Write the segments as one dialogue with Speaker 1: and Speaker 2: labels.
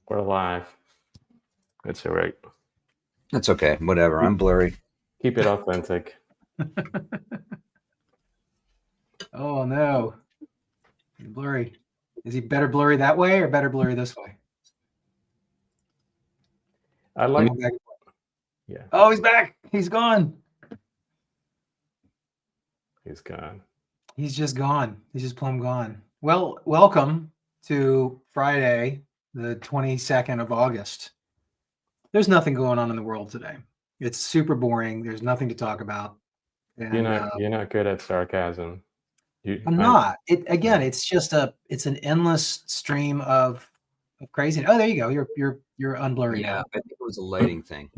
Speaker 1: We're live. It's all right.
Speaker 2: That's okay. Whatever. I'm blurry.
Speaker 1: Keep it authentic.
Speaker 3: Oh no. Blurry. Is he better blurry that way or better blurry this way?
Speaker 1: I like.
Speaker 3: Yeah. Oh, he's back. He's gone.
Speaker 1: He's gone.
Speaker 3: He's just gone. He's just plumb gone. Well, welcome to Friday, the 22nd of August. There's nothing going on in the world today. It's super boring. There's nothing to talk about.
Speaker 1: And, you're not good at sarcasm.
Speaker 3: I'm not. It's an endless stream of craziness. Oh, there you go. You're unblurry now.
Speaker 2: I think it was a lighting thing.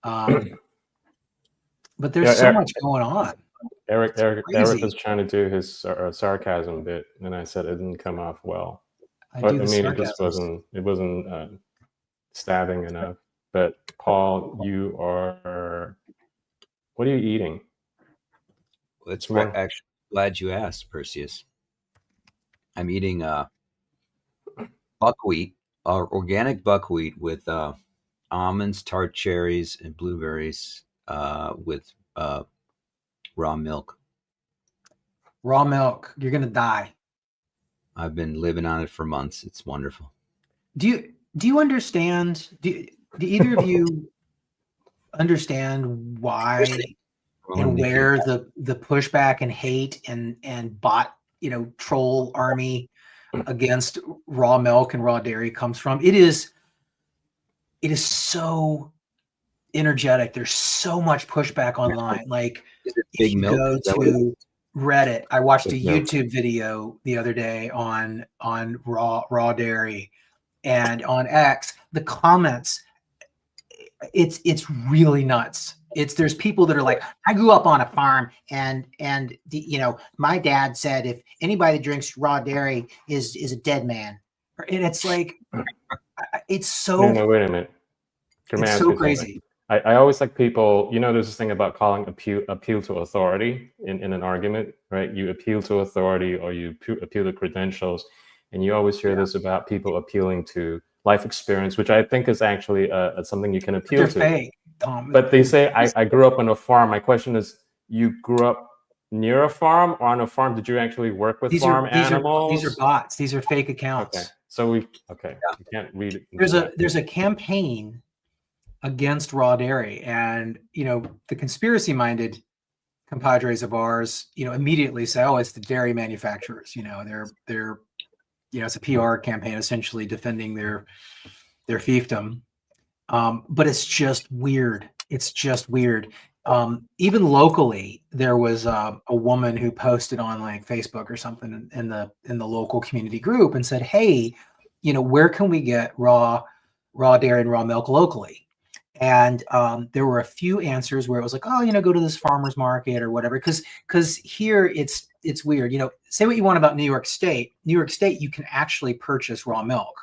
Speaker 3: But there's so much going on.
Speaker 1: Eric was trying to do his sarcasm bit, and I said it didn't come off well. It just wasn't stabbing enough. But Paul, what are you eating?
Speaker 2: It's actually glad you asked, Perseus. I'm eating buckwheat, organic buckwheat with almonds, tart cherries, and blueberries with raw milk.
Speaker 3: Raw milk. You're gonna die.
Speaker 2: I've been living on it for months. It's wonderful.
Speaker 3: Do you understand? Do either of you understand why and where the pushback and hate and bot troll army against raw milk and raw dairy comes from? It is so energetic. There's so much pushback online. Like
Speaker 2: big milk.
Speaker 3: Go to Reddit. I watched a YouTube video the other day on raw dairy, and on X, the comments, it's really nuts. There's people that are like, I grew up on a farm, and my dad said if anybody that drinks raw dairy is a dead man. And it's like, it's so.
Speaker 1: No, wait a minute.
Speaker 3: It's so crazy.
Speaker 1: I always like people, there's this thing about calling appeal to authority in an argument, right? You appeal to authority or you appeal to credentials. And you always hear this about people appealing to life experience, which I think is actually something you can appeal to.
Speaker 3: Fake, Tom.
Speaker 1: But they say, I grew up on a farm. My question is, you grew up near a farm or on a farm? Did you actually work with animals?
Speaker 3: These are bots. These are fake accounts.
Speaker 1: Okay. So you can't read it.
Speaker 3: There's a campaign against raw dairy, and the conspiracy-minded compadres of ours, immediately say, "Oh, it's the dairy manufacturers." They're it's a PR campaign essentially defending their fiefdom. But it's just weird. It's just weird. Even locally, there was a woman who posted on like Facebook or something in the local community group and said, "Hey, where can we get raw dairy and raw milk locally?" And there were a few answers where it was like, "Oh, go to this farmer's market or whatever." Because here it's weird. Say what you want about New York State. New York State, you can actually purchase raw milk.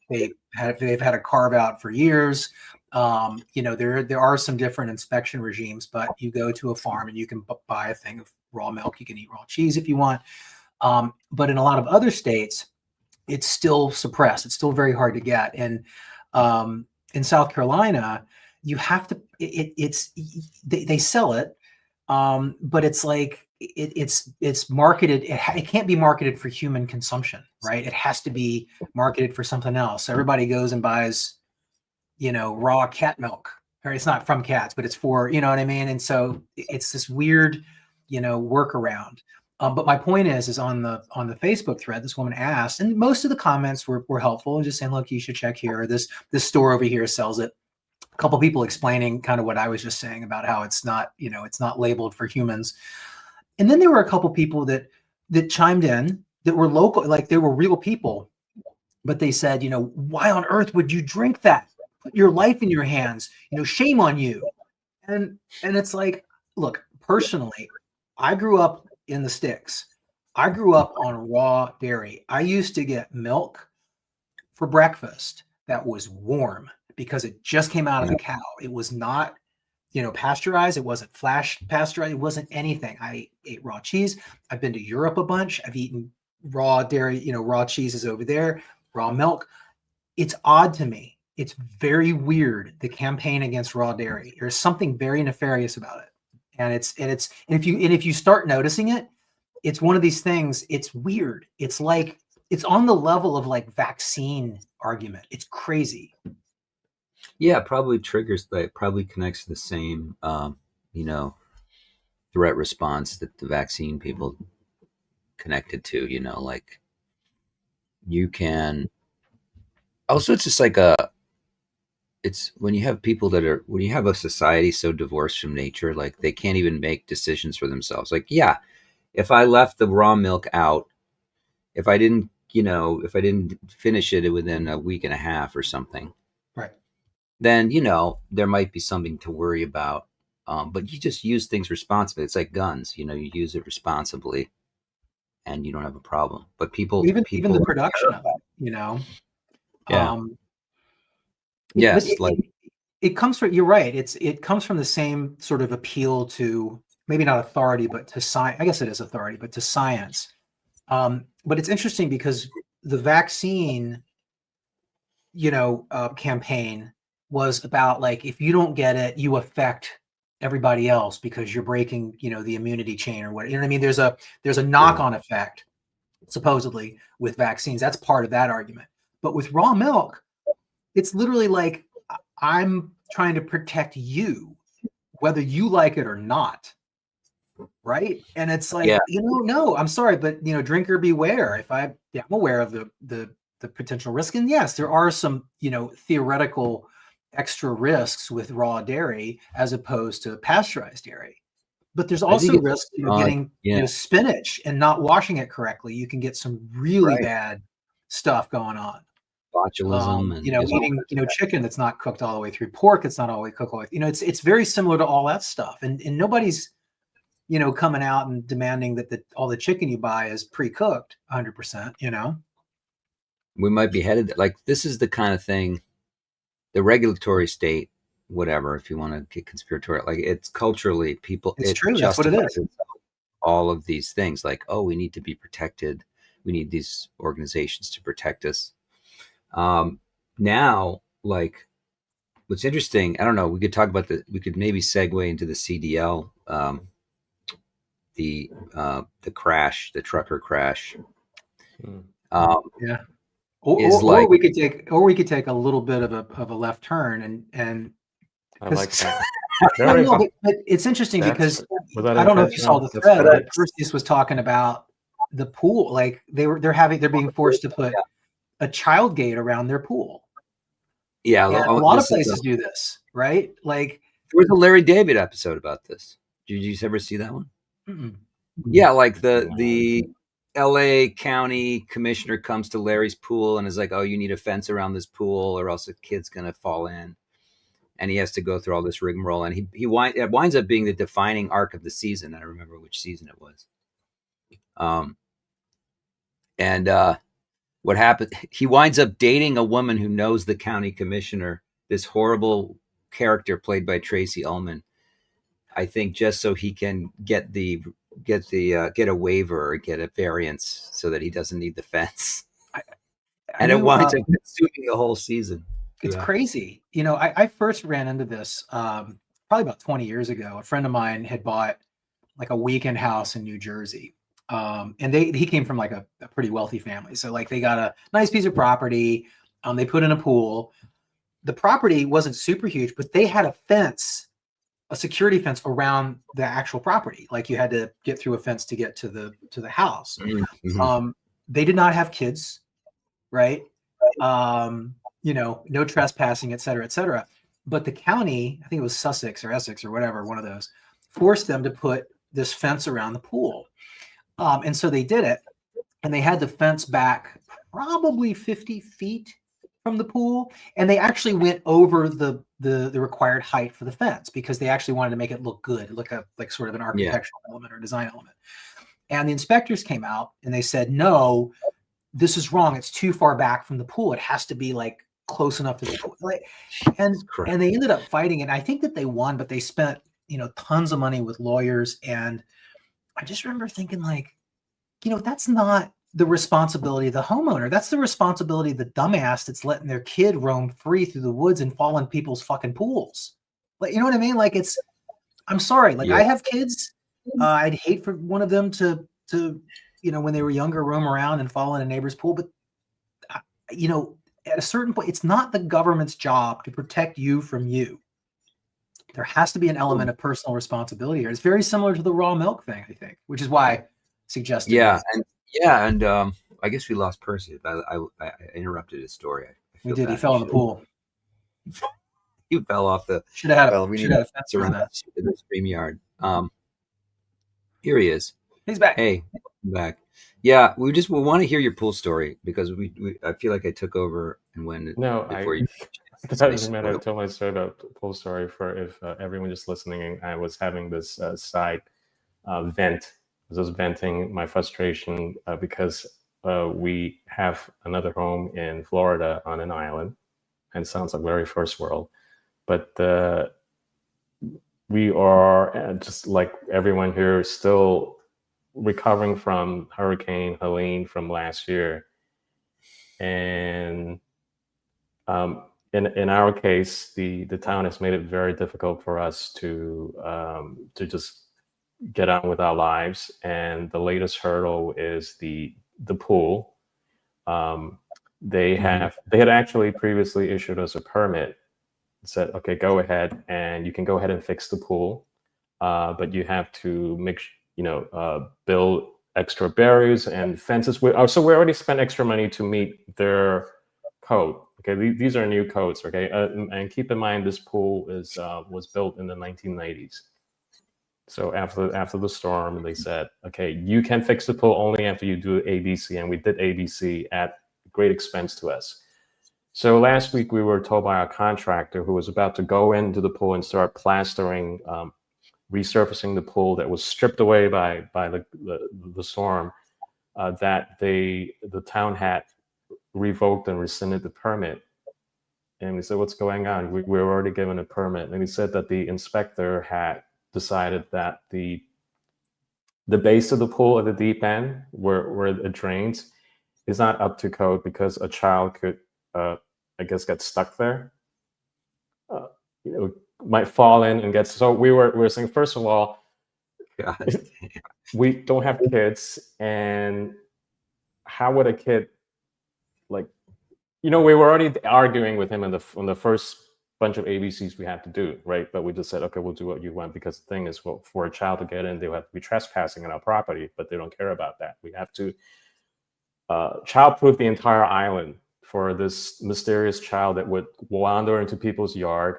Speaker 3: They've had a carve out for years. There are some different inspection regimes, but you go to a farm and you can buy a thing of raw milk. You can eat raw cheese if you want. But in a lot of other states, it's still suppressed. It's still very hard to get. And in South Carolina, you have to. They sell it, but it's like it's marketed. It can't be marketed for human consumption, right? It has to be marketed for something else. So everybody goes and buys, raw cat milk, or it's not from cats, but it's for, you know what I mean? And so it's this weird, workaround. But my point is on the Facebook thread, this woman asked, and most of the comments were helpful, just saying, look, you should check here. This store over here sells it. A couple people explaining kind of what I was just saying about how it's not, it's not labeled for humans. And then there were a couple people that chimed in that were local, like they were real people, but they said, why on earth would you drink that? Put your life in your hands, shame on you. And it's like, look, personally, I grew up in the sticks. I grew up on raw dairy. I used to get milk for breakfast that was warm because it just came out of the cow. It was not, pasteurized. It wasn't flash pasteurized. It wasn't anything. I ate raw cheese. I've been to Europe a bunch. I've eaten raw dairy, raw cheeses over there. raw milk. It's odd to me. It's very weird, the campaign against raw dairy. There's something very nefarious about it. And if you start noticing it, it's one of these things, it's weird. It's like, it's on the level of like vaccine argument. It's crazy.
Speaker 2: Yeah, probably probably connects to the same, threat response that the vaccine people connected to, like you can also, it's just like it's when you have people when you have a society so divorced from nature, like they can't even make decisions for themselves. Like, yeah, if I left the raw milk out, if I didn't finish it within a week and a half or something,
Speaker 3: right,
Speaker 2: then, there might be something to worry about. But you just use things responsibly. It's like guns, you use it responsibly and you don't have a problem. But
Speaker 3: even the production of it,
Speaker 2: Yeah.
Speaker 3: It comes from, you're right. It comes from the same sort of appeal to maybe not authority, but to science. I guess it is authority, but to science. But it's interesting because the vaccine, campaign was about like, if you don't get it, you affect everybody else because you're breaking, the immunity chain or what, you know what I mean? There's a knock-on effect supposedly with vaccines. That's part of that argument. But with raw milk, it's literally like, I'm trying to protect you, whether you like it or not. Right. And it's like, no, I'm sorry, but drinker beware. I'm aware of the potential risk. And yes, there are some, theoretical extra risks with raw dairy as opposed to pasteurized dairy. But there's also risk getting spinach and not washing it correctly. You can get some really bad stuff going on.
Speaker 2: Botulism and
Speaker 3: eating chicken that's not cooked all the way through, pork that's not all the way cooked all the way. It's very similar to all that stuff. And nobody's coming out and demanding that all the chicken you buy is pre-cooked 100%,
Speaker 2: We might be headed, like, this is the kind of thing, the regulatory state, whatever, if you want to get conspiratorial, like, it's culturally,
Speaker 3: it's true. That's what it is.
Speaker 2: All of these things, like, oh, we need to be protected. We need these organizations to protect us. Now, like, what's interesting, I don't know, we could talk about we could maybe segue into the CDL, the crash, the trucker crash.
Speaker 3: Yeah. Or we could take a little bit of a left turn and
Speaker 1: I like that.
Speaker 3: but it's interesting because I don't know if you saw the thread, but Perseus was talking about the pool. Like they're being forced to put a child gate around their pool.
Speaker 2: Yeah,
Speaker 3: and a lot of places do this, right? Like
Speaker 2: there was a Larry David episode about this. Did you ever see that one?
Speaker 3: Mm-mm.
Speaker 2: Yeah, like the LA County commissioner comes to Larry's pool and is like, "Oh, you need a fence around this pool, or else a kid's gonna fall in." And he has to go through all this rigmarole, and it winds up being the defining arc of the season. I don't remember which season it was. What happened? He winds up dating a woman who knows the county commissioner, this horrible character played by Tracy Ullman. I think just so he can get a waiver or get a variance so that he doesn't need the fence. And it winds up consuming the whole season.
Speaker 3: It's crazy. I first ran into this probably about 20 years ago. A friend of mine had bought like a weekend house in New Jersey. And he came from like a pretty wealthy family. So like they got a nice piece of property. They put in a pool. The property wasn't super huge, but they had a fence, a security fence around the actual property. Like you had to get through a fence to get to the house. Mm-hmm. They did not have kids, right? No trespassing, et cetera, et cetera. But the county, I think it was Sussex or Essex or whatever, one of those, forced them to put this fence around the pool. And so they did it, and they had the fence back probably 50 feet from the pool. And they actually went over the required height for the fence because they actually wanted to make it look good, like sort of an architectural element or design element. And the inspectors came out and they said, no, this is wrong. It's too far back from the pool. It has to be like close enough to the pool. And they ended up fighting it. I think that they won, but they spent, tons of money with lawyers. And I just remember thinking like, that's not the responsibility of the homeowner. That's the responsibility of the dumbass that's letting their kid roam free through the woods and fall in people's fucking pools. Like, you know what I mean? Like, I'm sorry. Like, I have kids. I'd hate for one of them to, when they were younger, roam around and fall in a neighbor's pool. But, at a certain point, it's not the government's job to protect you from you. There has to be an element of personal responsibility here. It's very similar to the raw milk thing, I think, which is why I suggested.
Speaker 2: And I guess we lost Percy. I interrupted his story.
Speaker 3: We did. He fell in the pool.
Speaker 2: He fell off the.
Speaker 3: Should have had a fence around that.
Speaker 2: The StreamYard. Here he is.
Speaker 3: He's back.
Speaker 2: Hey, welcome back. Yeah, we want to hear your pool story because I feel like I took over and went.
Speaker 1: No,
Speaker 2: before you.
Speaker 1: It doesn't matter. I told my story about pool story for if everyone just listening. I was having this side vent. I was venting my frustration because we have another home in Florida on an island, and it sounds like very first world, but we are just like everyone here still recovering from Hurricane Helene from last year, and in our case, the town has made it very difficult for us to just get on with our lives. And the latest hurdle is the pool. They had actually previously issued us a permit. Said, okay, go ahead and you can go ahead and fix the pool, but you have to build extra barriers and fences. So we already spent extra money to meet their code. Okay, these are new codes. Okay, and keep in mind this pool was built in the 1990s. So after the storm, they said, okay, you can fix the pool only after you do ABC, and we did ABC at great expense to us. So last week we were told by our contractor who was about to go into the pool and start plastering, resurfacing the pool that was stripped away by the storm, that the town had revoked and rescinded the permit. And we said, what's going on? We were already given a permit. And he said that the inspector had decided that the base of the pool at the deep end where it drains is not up to code because a child could I guess get stuck there, might fall in and get. So we were saying, first of all, we don't have kids, and how would a kid, we were already arguing with him on the first bunch of ABCs we had to do, right? But we just said, okay, we'll do what you want, because the thing is, well, for a child to get in, they have to be trespassing on our property, but they don't care about that. We have to child-proof the entire island for this mysterious child that would wander into people's yard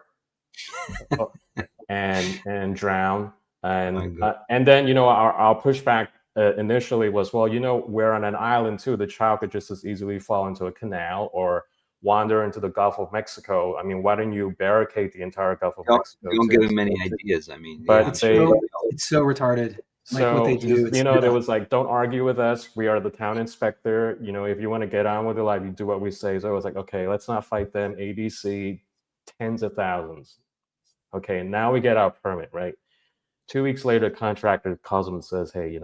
Speaker 1: and drown. And then, our pushback initially was, well, we're on an island too. The child could just as easily fall into a canal or wander into the Gulf of Mexico. I mean, why don't you barricade the entire Gulf of Mexico?
Speaker 2: Don't give them any ideas. I mean,
Speaker 3: but it's so retarded.
Speaker 1: So, what they do, there was like, don't argue with us. We are the town inspector. If you want to get on with your life, you do what we say. So I was like, okay, let's not fight them. ABC, tens of thousands. Okay, now we get our permit, right? 2 weeks later, the contractor calls them and says, hey,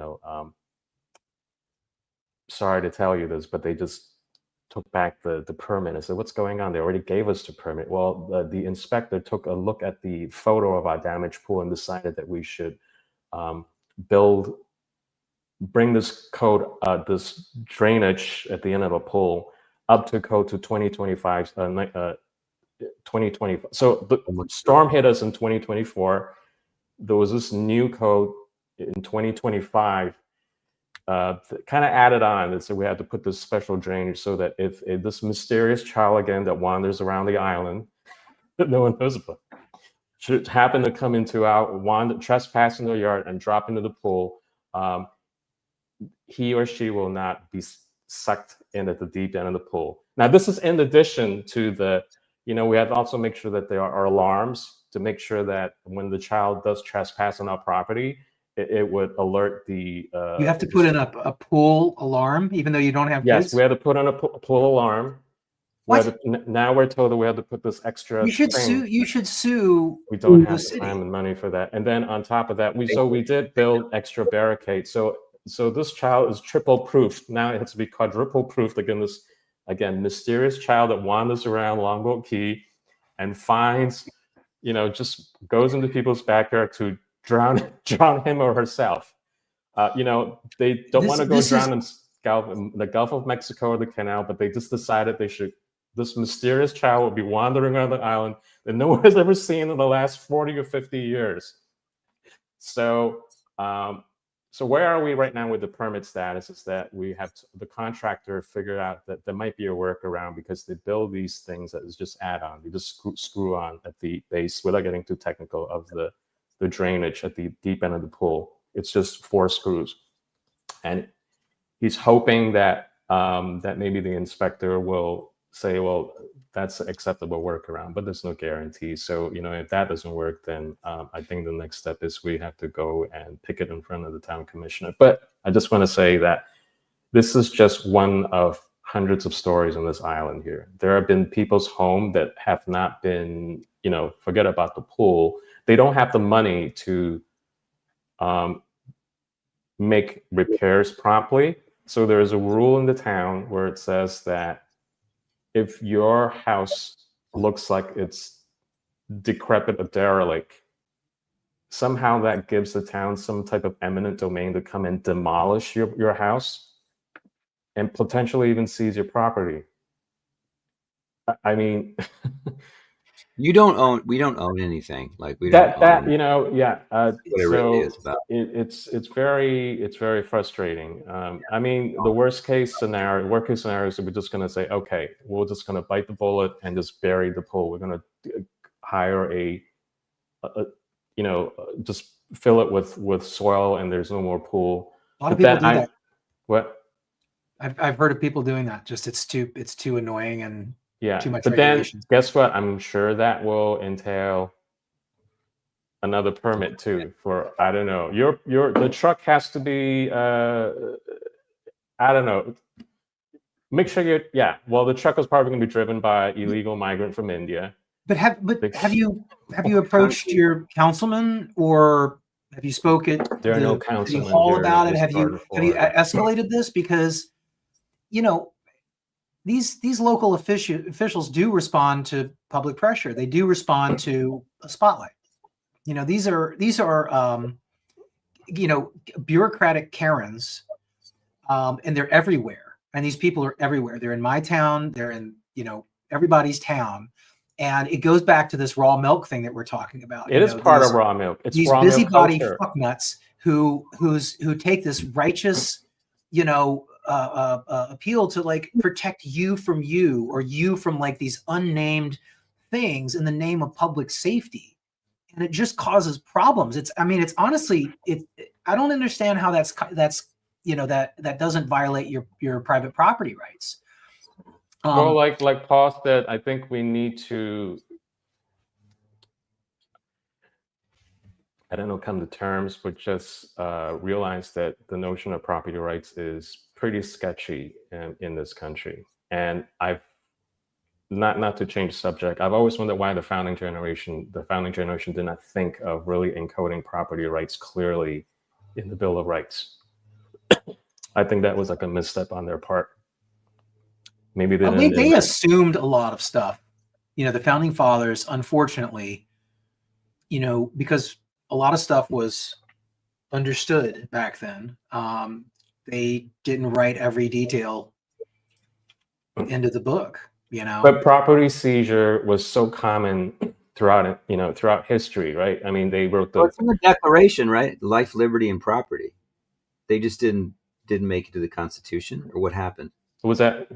Speaker 1: sorry to tell you this, but they just took back the permit. I said, what's going on? They already gave us the permit. Well, the inspector took a look at the photo of our damaged pool and decided that we should bring this code, this drainage at the end of a pool up to code to 2025. 2020. So the storm hit us in 2024. There was this new code in 2025 kind of added on. And so we had to put this special drainage so that if this mysterious child again that wanders around the island that no one knows about should happen to come into our trespass in the yard and drop into the pool, he or she will not be sucked in at the deep end of the pool. Now, this is in addition to we have to also make sure that there are alarms to make sure that when the child does trespass on our property, it would alert the.
Speaker 3: You have to put in a pool alarm, even though you don't have kids?
Speaker 1: Yes, we had to put on a pool alarm.
Speaker 3: What?
Speaker 1: Now we're told that we have to put this extra.
Speaker 3: You should sue.
Speaker 1: We don't have the time and money for that. And then on top of that, we did build extra barricades. So so this child is triple proofed. Now it has to be quadruple proofed against this, again, mysterious child that wanders around Longboat Key and finds, just goes into people's backyard to drown him or herself. They don't want to go drown in the Gulf of Mexico or the canal, but they just decided this mysterious child will be wandering around the island that no one has ever seen in the last 40 or 50 years. So, so where are we right now with the permit status is that we have the contractor figured out that there might be a workaround because they build these things that is just add-on. You just screw on at the base without getting too technical of the drainage at the deep end of the pool. It's just 4 screws. And he's hoping that that maybe the inspector will say, well, that's an acceptable workaround, but there's no guarantee. So, if that doesn't work, then I think the next step is we have to go and picket in front of the town commissioner. But I just want to say that this is just one of hundreds of stories on this island here. There have been people's home that have not been, forget about the pool. They don't have the money to make repairs promptly. So there's a rule in the town where it says that if your house looks like it's decrepit or derelict, somehow that gives the town some type of eminent domain to come and demolish your house and potentially even seize your property. I mean,
Speaker 2: we don't own anything. Like we
Speaker 1: that
Speaker 2: don't
Speaker 1: own, yeah.
Speaker 2: what it really is about.
Speaker 1: It's very frustrating. I mean, the worst case scenario is we're just going to say, okay, we're just going to bite the bullet and just bury the pool. We're going to hire just fill it with soil and there's no more pool.
Speaker 3: A lot of people do that.
Speaker 1: What?
Speaker 3: I've heard of people doing that. Just it's too annoying and too much
Speaker 1: but
Speaker 3: regulation.
Speaker 1: Then guess what? I'm sure that will entail another permit too for, I don't know, the truck has to be I don't know, make sure the truck is probably going to be driven by illegal migrant from India.
Speaker 3: But have you approached your councilman, or have you spoke at
Speaker 1: there are no
Speaker 3: city
Speaker 1: councilmen
Speaker 3: hall
Speaker 1: here
Speaker 3: about
Speaker 1: in
Speaker 3: it?
Speaker 1: this
Speaker 3: Have
Speaker 1: part
Speaker 3: you
Speaker 1: of Florida.
Speaker 3: escalated this? Because these local officials do respond to public pressure. They do respond to a spotlight. These are bureaucratic Karens, and they're everywhere. And these people are everywhere. They're in my town. They're in everybody's town. And it goes back to this raw milk thing that we're talking about.
Speaker 1: It is part of raw milk. It's
Speaker 3: these
Speaker 1: raw
Speaker 3: busybody
Speaker 1: milk
Speaker 3: fucknuts who take this righteous, appeal to like protect you from you, or you from like these unnamed things in the name of public safety, and it just causes problems. It's honestly, I don't understand how that doesn't violate your private property rights.
Speaker 1: Well, like Paul said, I think we need to, I don't know, come to terms with just realize that the notion of property rights is pretty sketchy in this country. And I've not to change subject, I've always wondered why the founding generation did not think of really encoding property rights clearly in the Bill of Rights. I think that was like a misstep on their part. Maybe
Speaker 3: they assumed a lot of stuff. The founding fathers, unfortunately, because a lot of stuff was understood back then. They didn't write every detail into the book,
Speaker 1: But property seizure was so common throughout history, right? I mean, they wrote
Speaker 2: it's in the Declaration, right? Life, liberty, and property. They just didn't make it to the Constitution, or what happened?
Speaker 1: Was that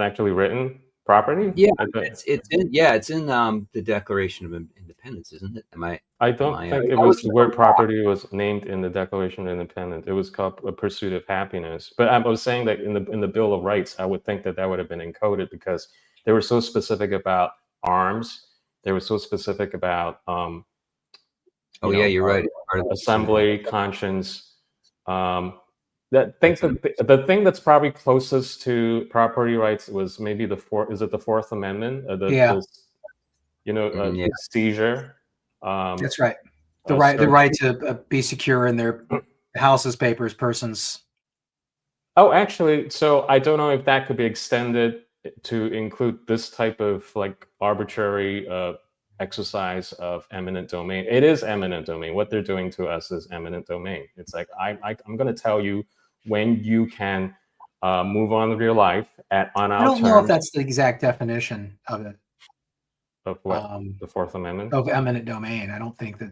Speaker 1: actually written? Property?
Speaker 2: Yeah, it's in the Declaration of Independence, isn't it?
Speaker 1: I don't think it was the word property was named in the Declaration of Independence. It was called A Pursuit of Happiness. But I was saying that in the Bill of Rights, I would think that would have been encoded because they were so specific about arms. They were so specific about
Speaker 2: you're right.
Speaker 1: Assembly, conscience. The thing that's probably closest to property rights was maybe the Fourth Amendment? Seizure.
Speaker 3: That's right. The right to be secure in their the house's papers, person's.
Speaker 1: Oh, actually, so I don't know if that could be extended to include this type of like arbitrary exercise of eminent domain. It is eminent domain. What they're doing to us is eminent domain. It's like I'm going to tell you when you can move on with your life on
Speaker 3: I
Speaker 1: our
Speaker 3: don't know if
Speaker 1: terms.
Speaker 3: that's the exact definition of it.
Speaker 1: Of what? The Fourth Amendment?
Speaker 3: Of eminent domain. I don't think that.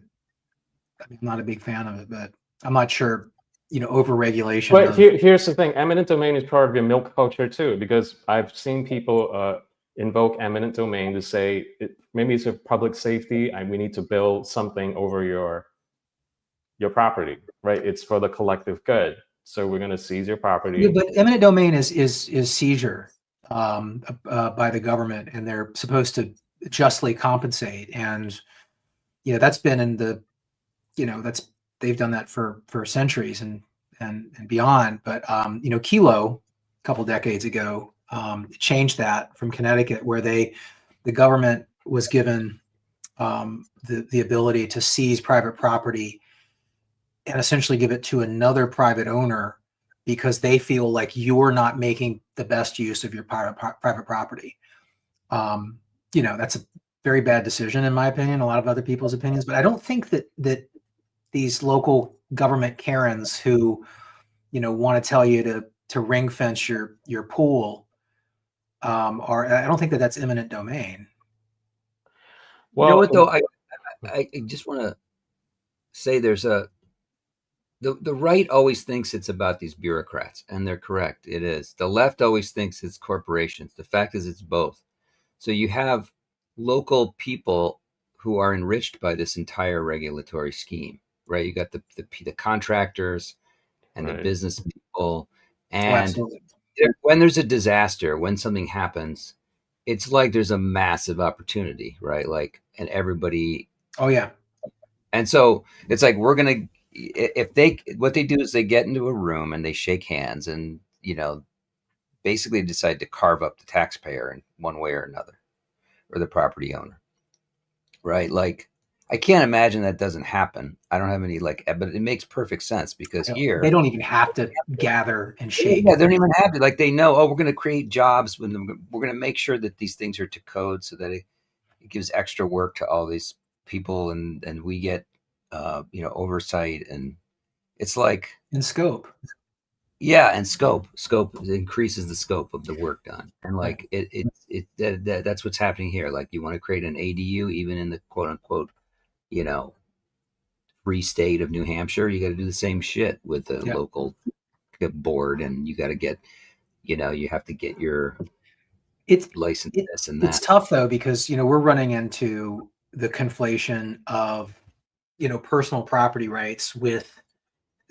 Speaker 3: I'm not a big fan of it, but I'm not sure. Overregulation.
Speaker 1: But here's the thing: eminent domain is part of your milk culture too, because I've seen people invoke eminent domain to say maybe it's a public safety, and we need to build something over your property, right? It's for the collective good, so we're going to seize your property.
Speaker 3: Yeah, but eminent domain is seizure by the government, and they're supposed to justly compensate, and that's been in the they've done that for centuries and beyond. But Kelo a couple decades ago changed that from Connecticut, where the government was given the ability to seize private property and essentially give it to another private owner because they feel like you're not making the best use of your private property. That's a very bad decision in my opinion, a lot of other people's opinions, but I don't think that these local government Karens who, want to tell you to ring fence your pool, I don't think that that's eminent domain.
Speaker 2: Well, you know what though? I just want to say there's the right always thinks it's about these bureaucrats, and they're correct. It is. The left always thinks it's corporations. The fact is it's both. So you have local people who are enriched by this entire regulatory scheme. Right, you got the contractors and
Speaker 1: right.
Speaker 2: The business people, and when there's a disaster, when something happens, it's like there's a massive opportunity, right? Like, and everybody.
Speaker 3: Oh yeah.
Speaker 2: And so it's like what they do is they get into a room and they shake hands and basically decide to carve up the taxpayer in one way or another, or the property owner, right? Like. I can't imagine that doesn't happen. I don't have any but it makes perfect sense because here
Speaker 3: they don't even have to gather and shake.
Speaker 2: Yeah, they don't even have to. Like they know, we're going to create jobs with them. We're going to make sure that these things are to code so that it gives extra work to all these people, and we get oversight, and it's like
Speaker 3: in scope.
Speaker 2: Yeah, and scope increases the scope of the work done, and like that's what's happening here. Like you want to create an ADU, even in the quote unquote free state of New Hampshire, you got to do the same shit with the local board, and you got to get, you have to get your license this and that.
Speaker 3: It's tough though, because, we're running into the conflation of, personal property rights with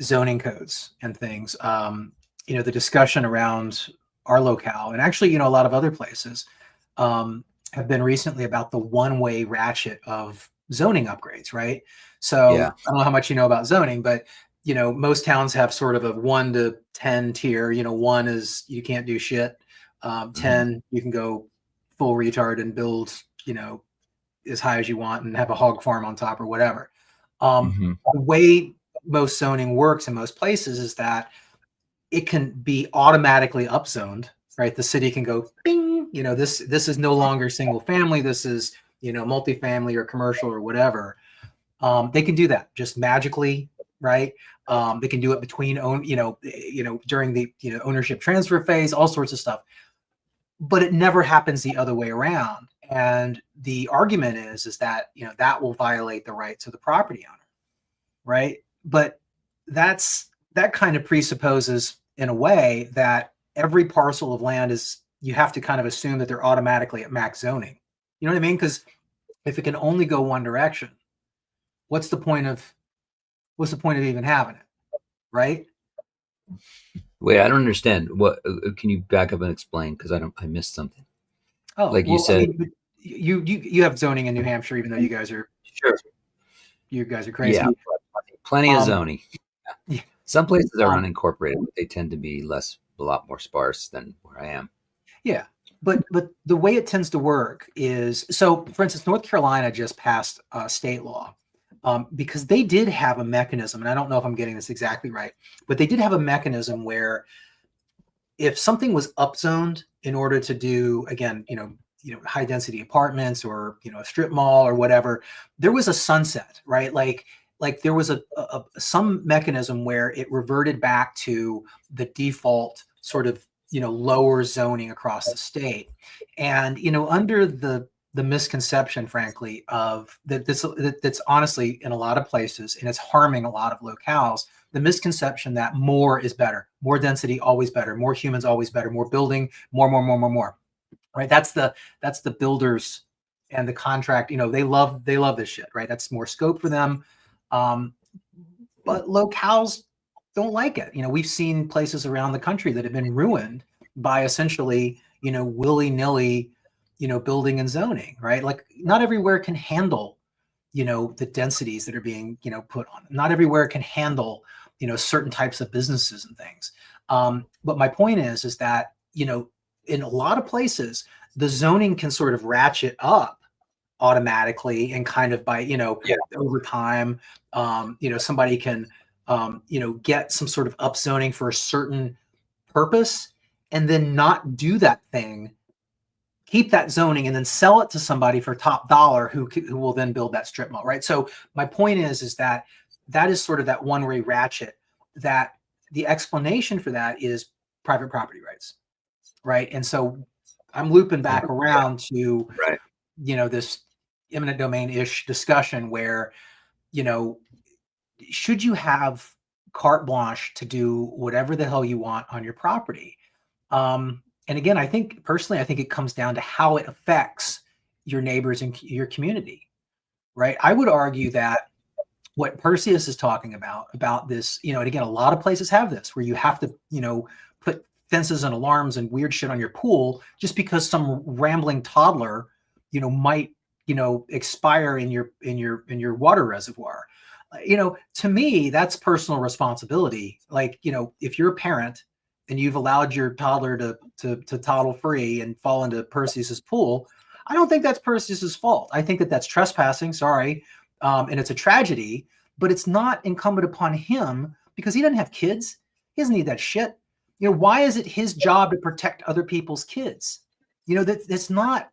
Speaker 3: zoning codes and things. The discussion around our locale, and actually, a lot of other places have been recently about the one-way ratchet of zoning upgrades, right? So I don't know how much you know about zoning, but most towns have sort of a 1 to 10 tier. 1 is you can't do shit. 10 you can go full retard and build as high as you want and have a hog farm on top or whatever. The way most zoning works in most places is that it can be automatically upzoned, right? The city can go bing, this is no longer single family, this is multifamily or commercial or whatever. They can do that just magically, right? They can do it between during the ownership transfer phase, all sorts of stuff. But it never happens the other way around. And the argument is that that will violate the rights of the property owner, right? But that kind of presupposes, in a way, that every parcel of land you have to kind of assume that they're automatically at max zoning. You know what I mean? Because if it can only go one direction, what's the point of even having it, right?
Speaker 2: Wait, I don't understand. What can you back up and explain? Because I missed something.
Speaker 3: Oh,
Speaker 2: like you said,
Speaker 3: you have zoning in New Hampshire, even though you guys are crazy.
Speaker 2: Yeah, plenty of zoning.
Speaker 3: Yeah.
Speaker 2: Some places are unincorporated, but they tend to be a lot more sparse than where I am.
Speaker 3: Yeah, but the way it tends to work is, so for instance, North Carolina just passed state law because they did have a mechanism, and I don't know if I'm getting this exactly right, but they did have a mechanism where if something was upzoned in order to do, again, high density apartments or, a strip mall or whatever, there was a sunset, right? Like there was some mechanism where it reverted back to the default sort of, lower zoning across the state. And, under the misconception, frankly, of that's honestly in a lot of places, and it's harming a lot of locales, the misconception that more is better, more density always better, more humans always better, more building, more, right? That's the builders and the contract, they love this shit, right? That's more scope for them. But locales don't like it. We've seen places around the country that have been ruined by essentially, willy-nilly, building and zoning, right? Like not everywhere can handle, the densities that are being, put on. Not everywhere can handle, certain types of businesses and things. But my point is that, in a lot of places, the zoning can sort of ratchet up automatically and kind of by, over time, somebody can, get some sort of upzoning for a certain purpose and then not do that thing, keep that zoning and then sell it to somebody for top dollar who will then build that strip mall, right? So my point is that is sort of that one-way ratchet, that the explanation for that is private property rights, right? And so I'm looping back around to,
Speaker 2: right,
Speaker 3: this eminent domain-ish discussion where, should you have carte blanche to do whatever the hell you want on your property? And again, I think it comes down to how it affects your neighbors and your community, right? I would argue that what Perseus is talking about this, and again, a lot of places have this where you have to, put fences and alarms and weird shit on your pool just because some rambling toddler, might, expire in your water reservoir. To me, that's personal responsibility. Like, if you're a parent and you've allowed your toddler to toddle free and fall into Perseus's pool, I don't think that's Perseus's fault. I think that that's trespassing. Sorry. And it's a tragedy, but it's not incumbent upon him because he doesn't have kids. He doesn't need that shit. Why is it his job to protect other people's kids? That's not,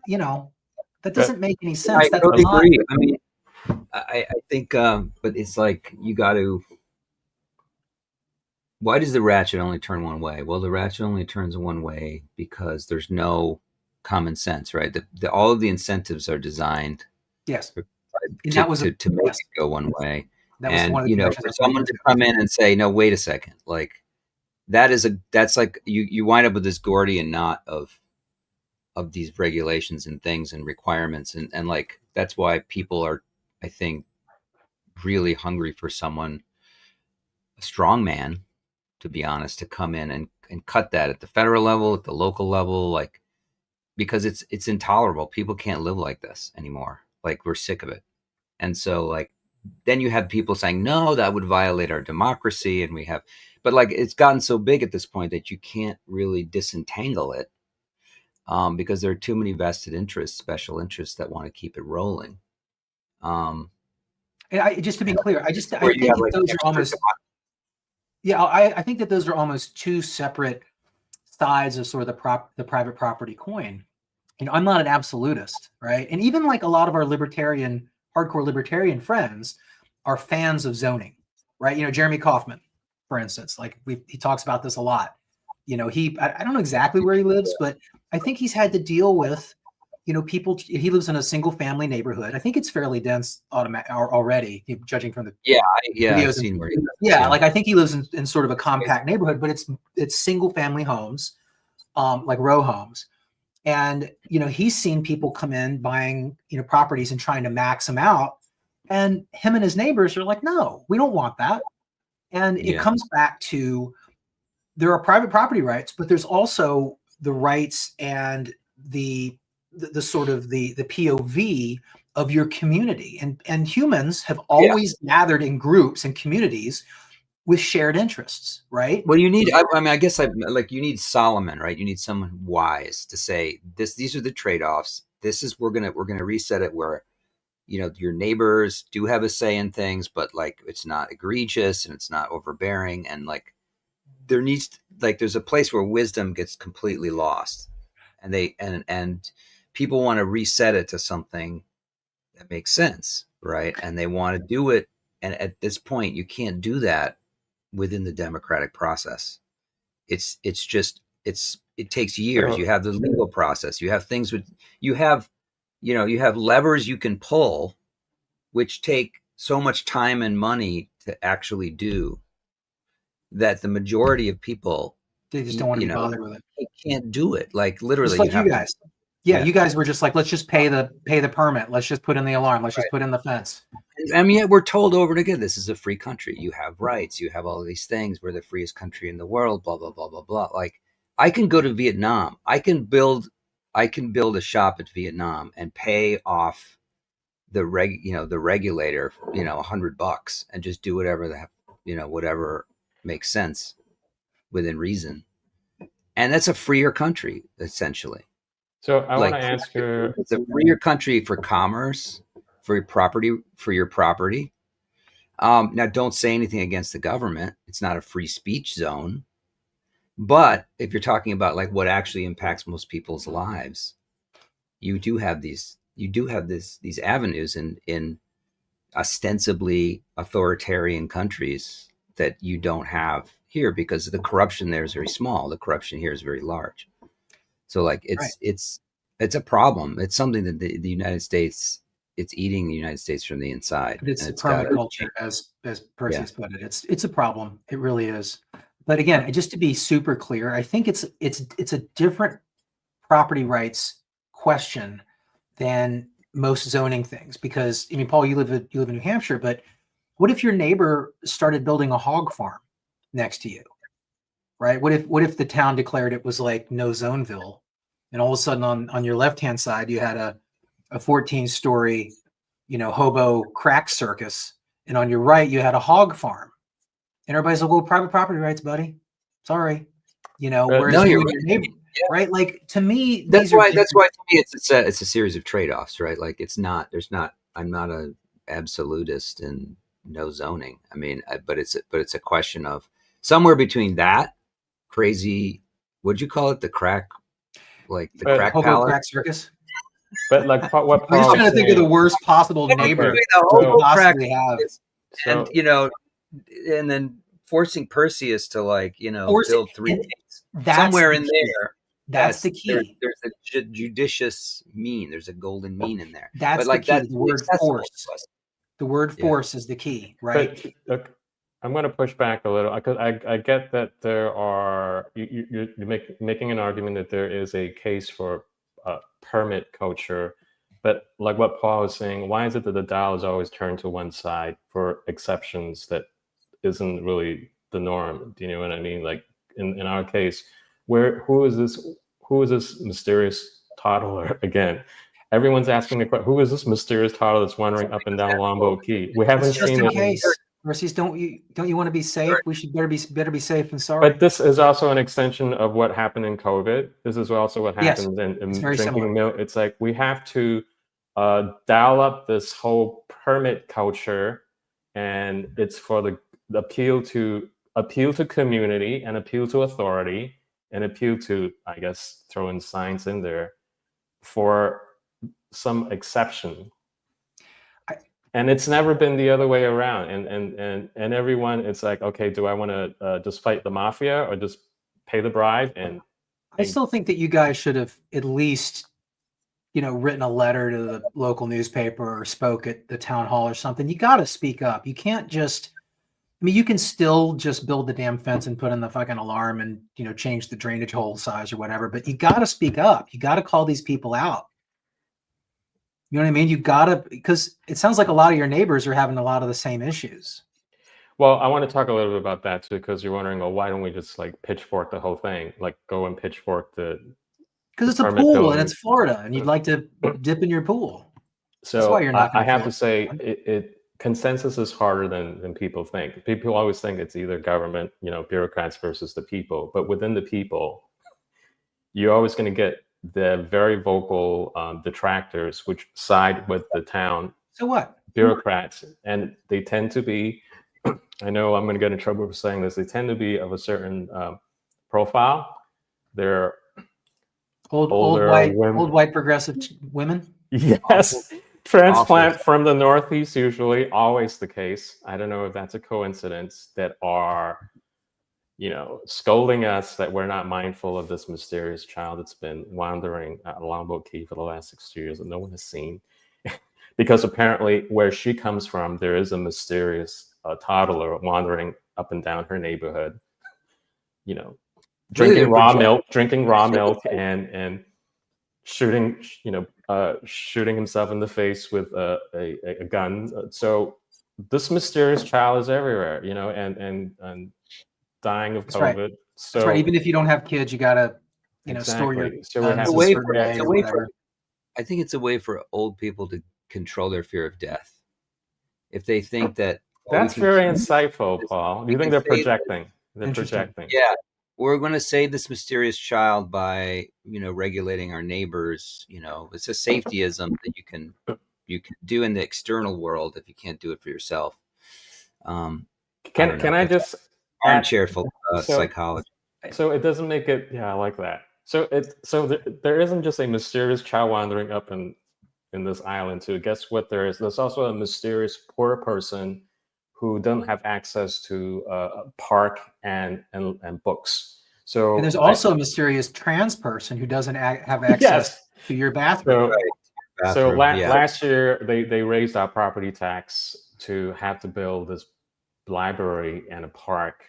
Speaker 3: that doesn't make any sense.
Speaker 2: I totally agree. I mean, I think, but it's like you got to. Why does the ratchet only turn one way? Well, the ratchet only turns one way because there's no common sense, right? All of the incentives are designed,
Speaker 3: yes,
Speaker 2: to make it go one way. And for someone to come in and say, "No, wait a second," like that's like you wind up with this Gordian knot of these regulations and things and requirements, and like that's why people are, I think, really hungry for someone, a strong man, to be honest, to come in and cut that at the federal level, at the local level, like, because it's intolerable. People can't live like this anymore. Like, we're sick of it. And so, like, then you have people saying, no, that would violate our democracy. And but like, it's gotten so big at this point that you can't really disentangle it, because there are too many vested interests, special interests that want to keep it rolling.
Speaker 3: And just to be clear, I think that those are almost, I think that those are almost two separate sides of sort of the private property coin. I'm not an absolutist, right? And even like a lot of our hardcore libertarian friends are fans of zoning, right? Jeremy Kaufman, for instance, like he talks about this a lot. I don't know exactly where he lives, but I think he's had to deal with, people. He lives in a single family neighborhood. I think it's fairly dense already, judging from the videos.
Speaker 2: I've seen where
Speaker 3: like I think he lives in sort of a compact neighborhood, but it's single family homes, like row homes. And, he's seen people come in buying, properties and trying to max them out. And him and his neighbors are like, no, we don't want that. And it comes back to, there are private property rights, but there's also the rights and the sort of the POV of your community. And humans have always gathered in groups and communities with shared interests, right?
Speaker 2: Well, you need, I guess you need Solomon, right? You need someone wise to say these are the trade-offs. This is, we're going to reset it where, your neighbors do have a say in things, but like it's not egregious and it's not overbearing, and like there's a place where wisdom gets completely lost, and and people want to reset it to something that makes sense, right? And they want to do it, and at this point, you can't do that within the democratic process. It takes years. You have the legal process. You have things you have levers you can pull, which take so much time and money to actually do, that the majority of people,
Speaker 3: They just don't want to be bothered with it.
Speaker 2: they can't do it. Like literally,
Speaker 3: Just like you guys. Yeah, you guys were just like, let's just pay the permit. Let's just put in the alarm. Let's just put in the fence.
Speaker 2: I mean, we're told over and again, this is a free country. You have rights. You have all of these things. We're the freest country in the world. Blah blah blah blah blah. Like, I can go to Vietnam. I can build a shop at Vietnam and pay off the regulator, $100, and just do whatever whatever makes sense within reason. And that's a freer country, essentially.
Speaker 1: So I want to ask you,
Speaker 2: it's a freer country for commerce, for your property. Now, don't say anything against the government. It's not a free speech zone. But if you're talking about like what actually impacts most people's lives, you do have these avenues in ostensibly authoritarian countries that you don't have here, because the corruption there is very small. The corruption here is very large. So like it's a problem. It's something that the United States, it's eating the United States from the inside.
Speaker 3: It's a permaculture, as Percy's put it. It's a problem. It really is. But again, just to be super clear, I think it's a different property rights question than most zoning things. Because I mean, Paul, you live in New Hampshire, but what if your neighbor started building a hog farm next to you? Right? What if the town declared it was like no zoneville, and all of a sudden on your left-hand side you had a 14-story, hobo crack circus, and on your right you had a hog farm, and everybody's like, well, private property rights, buddy. Sorry, whereas
Speaker 2: no,
Speaker 3: your neighbor, right? Like, to me,
Speaker 2: that's why to me it's a series of trade-offs, right? Like I'm not a absolutist in no zoning. I mean, but it's a question of somewhere between that crazy, what'd you call it? The crack, like the crack
Speaker 3: hobo crack circus.
Speaker 1: But like what
Speaker 3: I'm just trying to think of the worst possible neighbor to possibly have.
Speaker 2: And and then forcing Perseus to build three things somewhere in there.
Speaker 3: That's the key.
Speaker 2: There's a judicious mean. There's a golden mean in there.
Speaker 3: That's the key. The word force. The word force is the key, right?
Speaker 1: But, I'm going to push back a little, because I get that there are, you're making an argument that there is a case for permit culture, but like what Paul was saying, why is it that the dial is always turned to one side for exceptions that isn't really the norm? Do you know what I mean? Like in our case, who is this mysterious toddler again? Everyone's asking the question, who is this mysterious toddler that's wandering up and down Longboat Key? We haven't seen it.
Speaker 3: Versus, don't you want to be safe? We should better be safe than sorry.
Speaker 1: But this is also an extension of what happened in COVID. This is also what happens in drinking milk. It's like we have to dial up this whole permit culture, and it's for the appeal to community and appeal to authority and appeal to, I guess, throw in science in there for some exception. And it's never been the other way around. And everyone, it's like, okay, do I want to just fight the mafia or just pay the bribe? And
Speaker 3: I still think that you guys should have at least, written a letter to the local newspaper or spoke at the town hall or something. You got to speak up. You can't just, you can still just build the damn fence and put in the fucking alarm and, change the drainage hole size or whatever, but you got to speak up. You got to call these people out. You know what I mean? You gotta, because it sounds like a lot of your neighbors are having a lot of the same issues.
Speaker 1: Well, I want to talk a little bit about that too, because you're wondering, well, why don't we just like pitchfork the whole thing? Like go and pitchfork the.
Speaker 3: Because it's a pool and it's Florida, and you'd like to dip in your pool.
Speaker 1: So that's why you're not. I have to say, consensus is harder than people think. People always think it's either government, bureaucrats versus the people, but within the people, you're always going to get the very vocal detractors, which side with the town
Speaker 3: So what?
Speaker 1: bureaucrats, and they tend to be. I know I'm going to get in trouble for saying this. They tend to be of a certain profile. They're
Speaker 3: Old
Speaker 1: older women.
Speaker 3: white progressive women.
Speaker 1: Yes, transplant from the Northeast, usually, always the case. I don't know if that's a coincidence, that are, scolding us that we're not mindful of this mysterious child that's been wandering at Longboat Key for the last 6 years and no one has seen. Because apparently where she comes from, there is a mysterious toddler wandering up and down her neighborhood, drinking raw milk and shooting himself in the face with a gun. So this mysterious child is everywhere, and dying of COVID.
Speaker 3: Right.
Speaker 1: So
Speaker 3: that's right. Even if you don't have kids, you gotta, store your guns a certain way or whatever.
Speaker 2: I think it's a way for old people to control their fear of death. If they think that
Speaker 1: that's very insightful, Paul. Do you think they're projecting? They're projecting.
Speaker 2: Yeah. We're going to save this mysterious child by, regulating our neighbors. It's a safetyism that you can do in the external world if you can't do it for yourself.
Speaker 1: Can I just
Speaker 2: armchair psychology?
Speaker 1: So it doesn't make it. Yeah, I like that. So there isn't just a mysterious child wandering up in this island too. Guess what? There's also a mysterious poor person who doesn't have access to a park and books. So
Speaker 3: and there's also a mysterious trans person who doesn't have access to your bathroom.
Speaker 1: Last year they raised our property tax to have to build this library and a park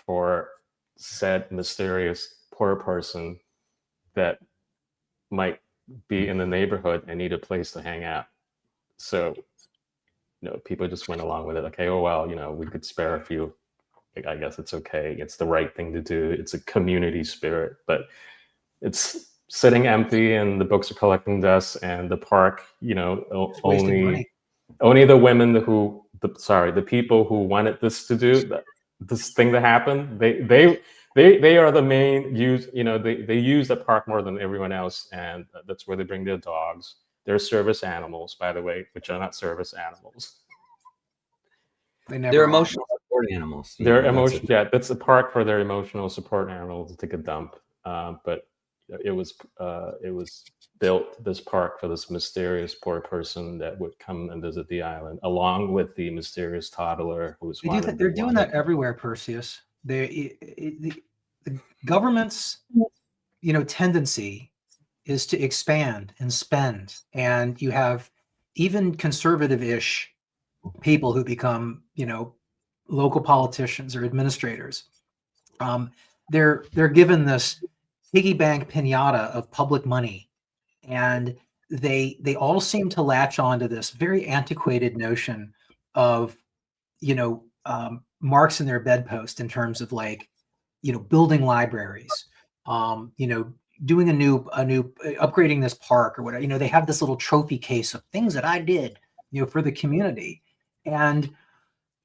Speaker 1: for said mysterious poor person that might be in the neighborhood and need a place to hang out. So people just went along with it. Okay, oh well, we could spare a few. I guess it's okay. It's the right thing to do. It's a community spirit, but it's sitting empty and the books are collecting dust and the park, only the women the people who wanted this to do this thing to happen, they are the main use, they use the park more than everyone else, and that's where they bring their dogs. They're service animals, by the way, which are not service animals.
Speaker 2: They're emotional support animals.
Speaker 1: They're emotional. Yeah, that's a park for their emotional support animals to take a dump. But it was built, this park, for this mysterious poor person that would come and visit the island, along with the mysterious toddler who was.
Speaker 3: They're doing that everywhere, Perseus. The government's tendency is to expand and spend, and you have even conservative-ish people who become local politicians or administrators. They're given this piggy bank pinata of public money, and they all seem to latch on to this very antiquated notion of marks in their bedpost in terms of building libraries, doing a new upgrading this park or whatever. They have this little trophy case of things that I did for the community. And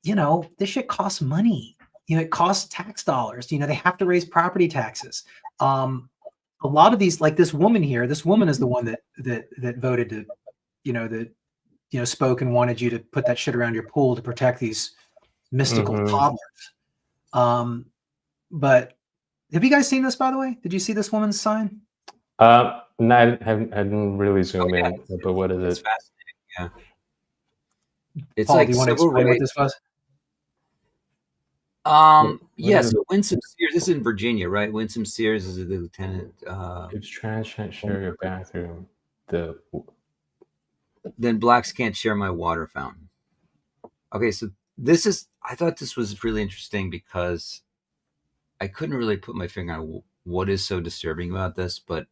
Speaker 3: this shit costs money. It costs tax dollars. They have to raise property taxes. A lot of these, like this woman here, this woman is the one that voted to, spoke and wanted you to put that shit around your pool to protect these mystical toddlers. But have you guys seen this, by the way? Did you see this woman's sign?
Speaker 1: No, I didn't really zoom in, but what is it?
Speaker 2: It's fascinating. Yeah. It's
Speaker 3: Paul, do you want to explain what this was?
Speaker 2: Yes, Winsome Sears. This is in Virginia, right? Winsome Sears is the lieutenant.
Speaker 1: It's trans can't share your bathroom.
Speaker 2: Then blacks can't share my water fountain. Okay, so I thought this was really interesting because I couldn't really put my finger on what is so disturbing about this, but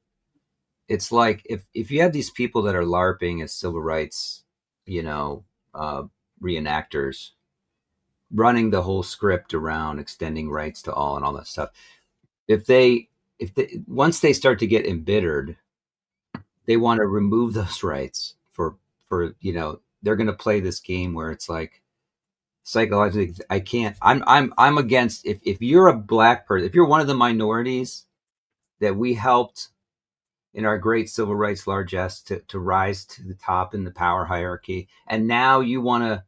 Speaker 2: it's like if you have these people that are LARPing as civil rights, reenactors, running the whole script around extending rights to all and all that stuff. If they once they start to get embittered, they want to remove those rights for they're going to play this game where it's like psychologically I can't. I'm against if you're a black person, if you're one of the minorities that we helped in our great civil rights largesse to rise to the top in the power hierarchy. And now you want to,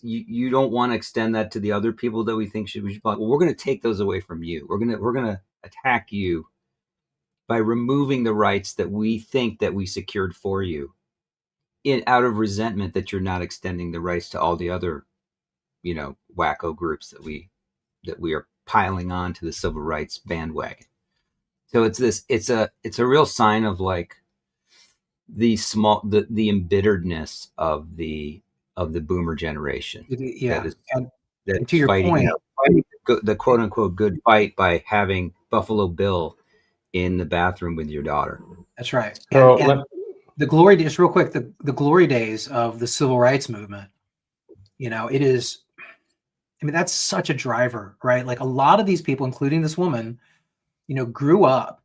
Speaker 2: you don't want to extend that to the other people that we think should be, well, we're going to take those away from you. We're going to attack you by removing the rights that we think that we secured for you, out of resentment that you're not extending the rights to all the other, wacko groups that we are piling on to the civil rights bandwagon. So it's a real sign of like the embitteredness of the boomer generation.
Speaker 3: Yeah.
Speaker 2: That's
Speaker 3: to your
Speaker 2: fighting,
Speaker 3: point,
Speaker 2: fighting the quote unquote good fight by having Buffalo Bill in the bathroom with your daughter.
Speaker 3: That's right.
Speaker 1: So
Speaker 3: and the glory days, real quick, the glory days of the civil rights movement, it is, I mean, that's such a driver, right? Like a lot of these people, including this woman, grew up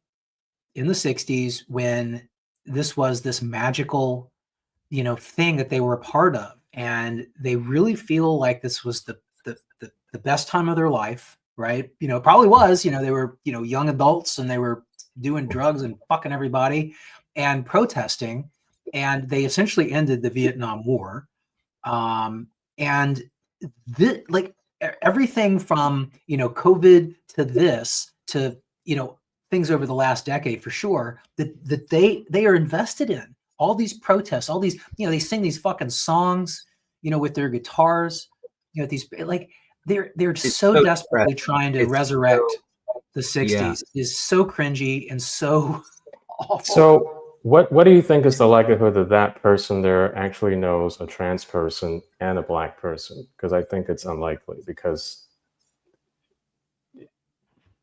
Speaker 3: in the 60s when this was this magical, thing that they were a part of. And they really feel like this was the best time of their life, right? It probably was, they were, young adults and they were doing drugs and fucking everybody and protesting. And they essentially ended the Vietnam War. And like everything from, COVID to this to, things over the last decade for sure that they are invested in. All these protests, all these, they sing these fucking songs, with their guitars, these like they're so desperately trying to resurrect the 60s. Is so cringy and so awful.
Speaker 1: So what do you think is the likelihood that that person there actually knows a trans person and a black person? Because I think it's unlikely. Because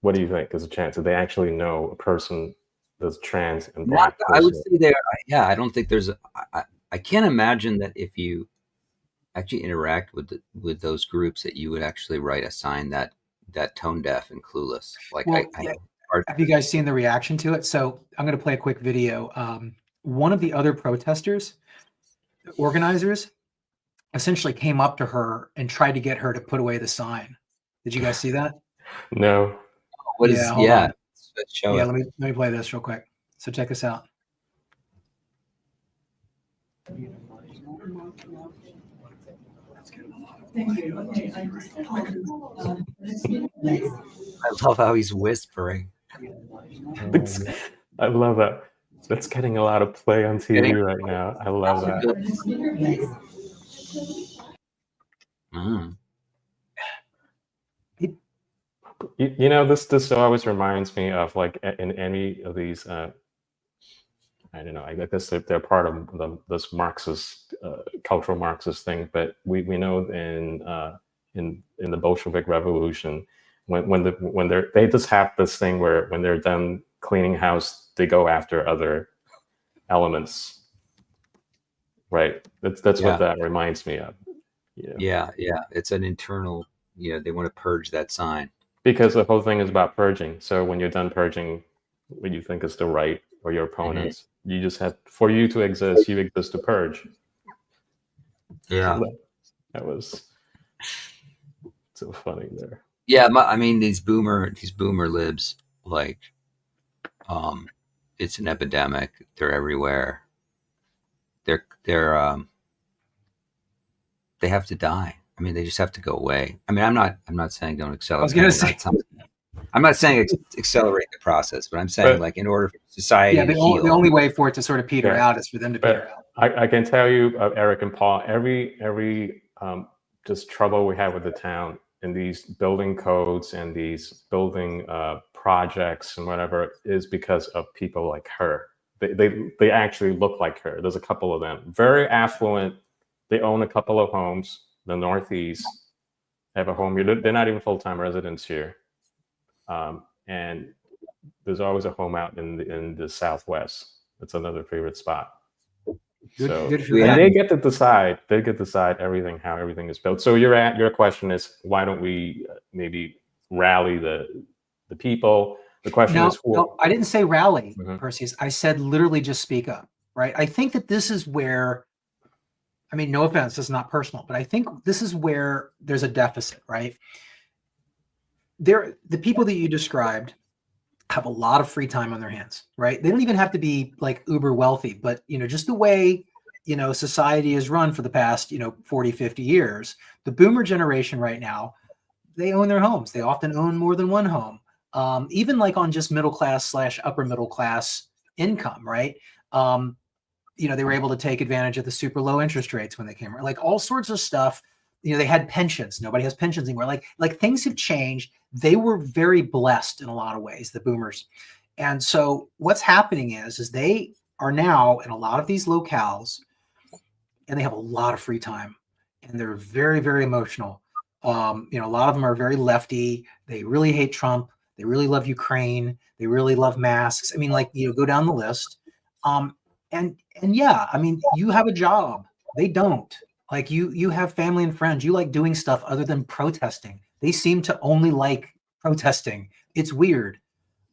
Speaker 1: what do you think is a chance that they actually know a person that's trans and black?
Speaker 2: I would say there. Yeah, I don't think there's. I can't imagine that if you actually interact with those groups that you would actually write a sign that tone deaf and clueless. Like,
Speaker 3: well, have you guys seen the reaction to it? So I'm going to play a quick video. One of the other protesters, organizers, essentially came up to her and tried to get her to put away the sign. Did you guys see that?
Speaker 1: No.
Speaker 2: Let's show it.
Speaker 3: Let me play this real quick. So check this out.
Speaker 2: I love how he's whispering.
Speaker 1: I love that. That's getting a lot of play on TV right now. I love that. This always reminds me of like in any of these. I don't know. I guess they're part of this Marxist cultural Marxist thing, but we know in the Bolshevik Revolution when they just have this thing where when they're done cleaning house, they go after other elements, right? That's what that reminds me of.
Speaker 2: Yeah. It's an internal. They want to purge that sign
Speaker 1: because the whole thing is about purging. So when you're done purging, what you think is the right or your opponents, you just have for you to exist. You exist to purge.
Speaker 2: Yeah,
Speaker 1: that was so funny there.
Speaker 2: Yeah, I mean these boomer libs, like, it's an epidemic. They're everywhere. They have to die. I mean, they just have to go away. I mean, I'm not saying don't accelerate.
Speaker 3: I was going to say.
Speaker 2: I'm not saying accelerate the process, but I'm saying like in order for society to heal.
Speaker 3: The only way for it to sort of peter out is for them to peter out.
Speaker 1: I can tell you, Eric and Paul, every just trouble we have with the town and these building codes and these building projects and whatever is because of people like her. They actually look like her. There's a couple of them, very affluent. They own a couple of homes in the Northeast. They have a home here. They're not even full-time residents here. And there's always a home out in the Southwest. That's another favorite spot. Good and they get to decide. They get to decide everything, how everything is built. So your question is, why don't we maybe rally the people? The question is,
Speaker 3: no, I didn't say rally, Perseus. I said literally just speak up. Right. I think that this is where, I mean, no offense, this is not personal, but I think this is where there's a deficit, right? The people that you described, have a lot of free time on their hands, right? They don't even have to be like uber wealthy, but just the way society is run for the past 40, 50 years, the boomer generation right now, they own their homes. They often own more than one home, even like on just middle class / upper middle class income, right? They were able to take advantage of the super low interest rates when they came around, like all sorts of stuff. They had pensions. Nobody has pensions anymore. Like things have changed. They were very blessed in a lot of ways, the boomers. And so what's happening is they are now in a lot of these locales, and they have a lot of free time, and they're very, very emotional. A lot of them are very lefty. They really hate Trump. They really love Ukraine. They really love masks. I mean, go down the list. And yeah, I mean, you have a job. They don't. Like you have family and friends. You like doing stuff other than protesting. They seem to only like protesting. It's weird.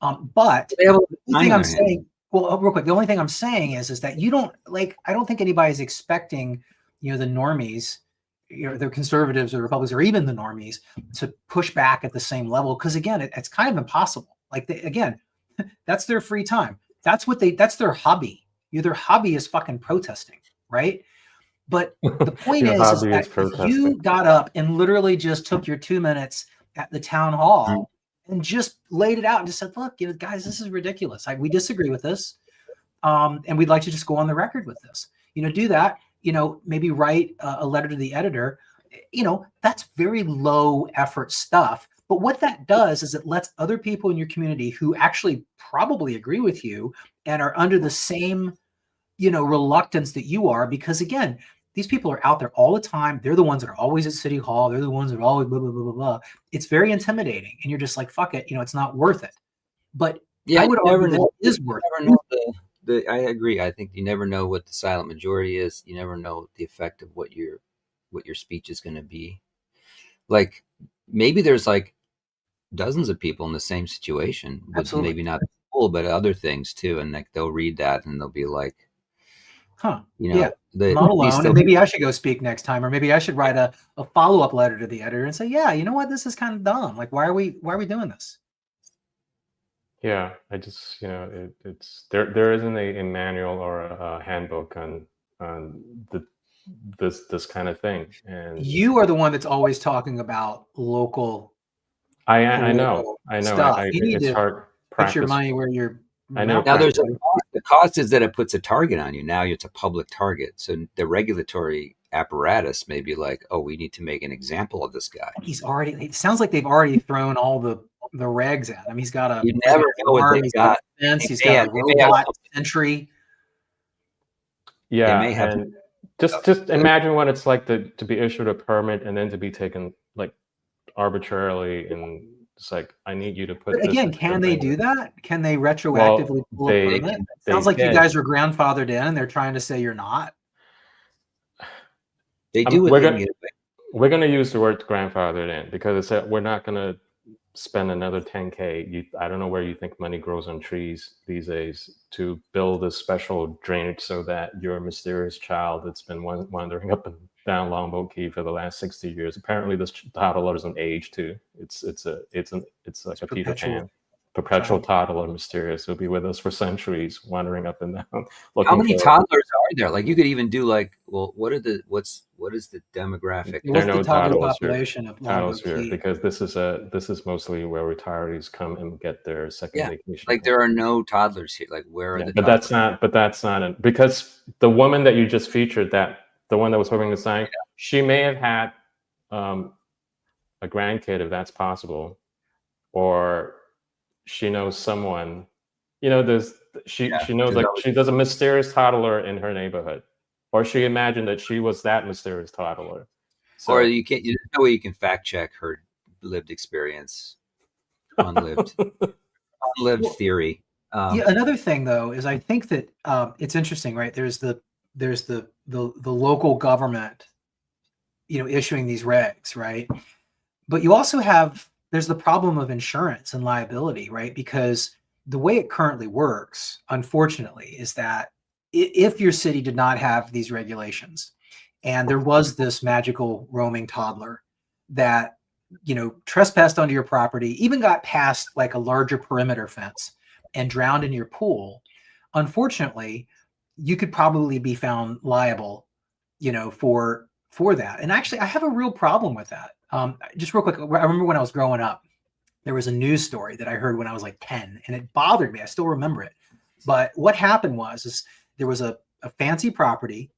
Speaker 3: But the thing I'm saying, well, real quick, the only thing I'm saying is that you don't I don't think anybody's expecting, the normies, the conservatives or Republicans or even the normies to push back at the same level. Cause again, it's kind of impossible. Again, that's their free time. That's their hobby. Their hobby is fucking protesting. Right. But the point is that you got up and literally just took your 2 minutes at the town hall and just laid it out and just said, look, guys, this is ridiculous. We disagree with this. And we'd like to just go on the record with this, do that, maybe write a letter to the editor, that's very low effort stuff. But what that does is it lets other people in your community who actually probably agree with you and are under the same, reluctance that you are, because again, these people are out there all the time. They're the ones that are always at City Hall. They're the ones that are always blah, blah, blah, blah, blah. It's very intimidating. And you're just like, fuck it. It's not worth it. But yeah, I would argue that it is worth it.
Speaker 2: I agree. I think you never know what the silent majority is. You never know the effect of what your speech is going to be. Like maybe there's dozens of people in the same situation with maybe not school, but other things too. And they'll read that and they'll be like,
Speaker 3: not alone. And maybe I should go speak next time, or maybe I should write a follow-up letter to the editor and say, yeah, you know what, this is kind of dumb. Why are we doing this?
Speaker 1: Yeah, I just it's there isn't a manual or a handbook on this kind of thing. And
Speaker 3: you are the one that's always talking about local.
Speaker 1: I know.
Speaker 3: Stuff. You need
Speaker 1: it's
Speaker 3: to
Speaker 1: hard
Speaker 3: put your money where your
Speaker 1: I know.
Speaker 2: Now there's the cost is that it puts a target on you. Now it's a public target. So the regulatory apparatus may be like, oh, we need to make an example of this guy.
Speaker 3: It sounds like they've already thrown all the regs at him. He's got
Speaker 2: you never know what they've got.
Speaker 3: He's got a robot sentry.
Speaker 1: Yeah. And just imagine what it's like to be issued a permit and then to be taken arbitrarily, and it's like, I need you to put.
Speaker 3: But again, can they do that? Can they retroactively pull a permit? It sounds like you guys are grandfathered in, and they're trying to say you're not.
Speaker 2: They do.
Speaker 1: We're going to use the word grandfathered in because we're not going to spend another $10K. I don't know where you think money grows on trees these days to build a special drainage so that your mysterious child that's been wandering up and down Longboat Key for the last 60 years. Apparently, this toddler doesn't age too. It's like a Peter Pan, perpetual toddler, mysterious. He'll be with us for centuries, wandering up and down.
Speaker 2: How many toddlers are there? You could even do what is the demographic?
Speaker 1: There are no
Speaker 3: toddler population of
Speaker 1: toddlers here because this is mostly where retirees come and get their second vacation.
Speaker 2: There are no toddlers here. Where are the?
Speaker 1: But that's not because the woman that you just featured, the one that was holding the sign, she may have had a grandkid, if that's possible, or she knows someone. She knows she does a mysterious toddler in her neighborhood, or she imagined that she was that mysterious toddler. So,
Speaker 2: or you can't. There's no way you can fact check her lived experience, unlived theory.
Speaker 3: Another thing though is I think that it's interesting, right? There's the local government, issuing these regs, right? But you also there's the problem of insurance and liability, right? Because the way it currently works, unfortunately, is that if your city did not have these regulations and there was this magical roaming toddler that trespassed onto your property, even got past like a larger perimeter fence and drowned in your pool, unfortunately, you could probably be found liable, for that. And actually, I have a real problem with that. Just real quick, I remember when I was growing up, there was a news story that I heard when I was like 10, and it bothered me. I still remember it. But what happened is there was a fancy property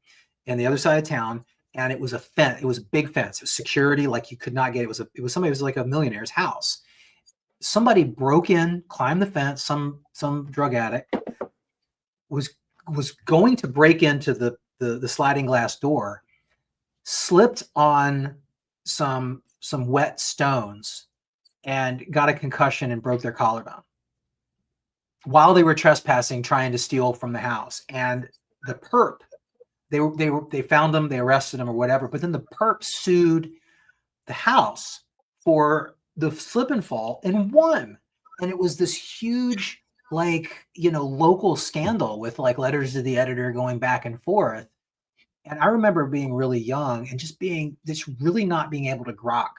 Speaker 3: on the other side of town, and it was a fence. It was a big fence. It was security, like you could not get. It was like a millionaire's house. Somebody broke in, climbed the fence. Some drug addict was going to break into the sliding glass door, slipped on some wet stones, and got a concussion and broke their collarbone while they were trespassing, trying to steal from the house. And the perp, they found them, they arrested them or whatever, but then the perp sued the house for the slip and fall and won. And it was this huge, local scandal with like letters to the editor going back and forth. And I remember being really young and just really not being able to grok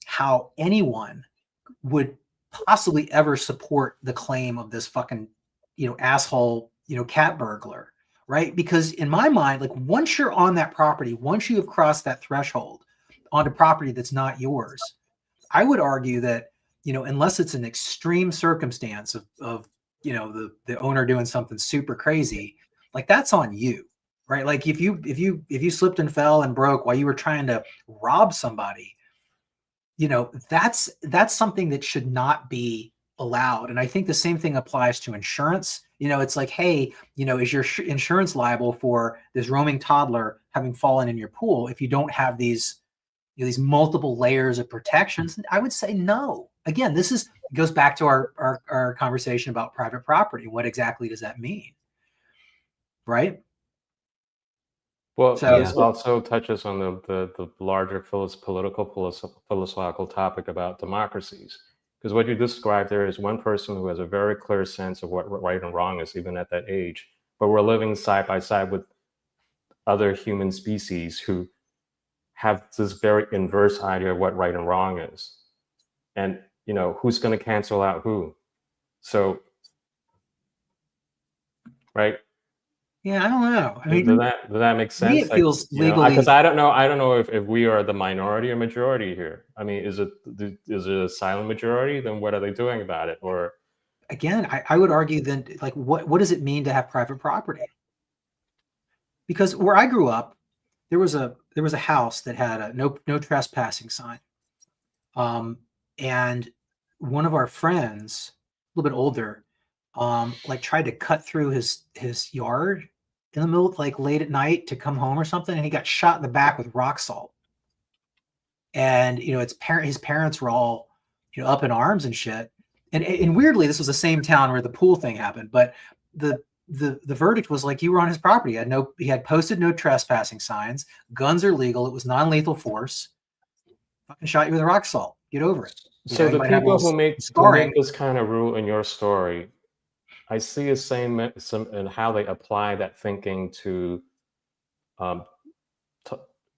Speaker 3: how anyone would possibly ever support the claim of this fucking, asshole, cat burglar, right? Because in my mind, like once you're on that property, once you have crossed that threshold onto property that's not yours, I would argue that, unless it's an extreme circumstance of the owner doing something super crazy, like that's on you, right? Like if you slipped and fell and broke while you were trying to rob somebody, that's something that should not be allowed. And I think the same thing applies to insurance. It's like, hey, is your insurance liable for this roaming toddler having fallen in your pool if you don't have these multiple layers of protections? And I would say no. Again, goes back to our conversation about private property. What exactly does that mean? Right?
Speaker 1: Well, this also touches on the larger philosophical topic about democracies. Because what you described there is one person who has a very clear sense of what right and wrong is, even at that age. But we're living side by side with other human species who have this very inverse idea of what right and wrong is. And, who's going to cancel out who? So, right?
Speaker 3: Yeah, I don't know. I mean,
Speaker 1: does that make sense?
Speaker 3: Me, it feels legally,
Speaker 1: because I don't know if we are the minority or majority here. I mean, is it a silent majority? Then what are they doing about it? Or
Speaker 3: again, I would argue then, like, what does it mean to have private property? Because where I grew up, there was a house that had a no trespassing sign, and one of our friends, a little bit older, tried to cut through his yard in the middle, like late at night to come home or something, and he got shot in the back with rock salt. And his parents were all up in arms and shit. And weirdly, this was the same town where the pool thing happened. But the verdict was like, you were on his property. He had posted no trespassing signs. Guns are legal. It was non-lethal force. Fucking shot you with rock salt. Get over it.
Speaker 1: So the people who make this kind of rule in your story, I see the same in how they apply that thinking to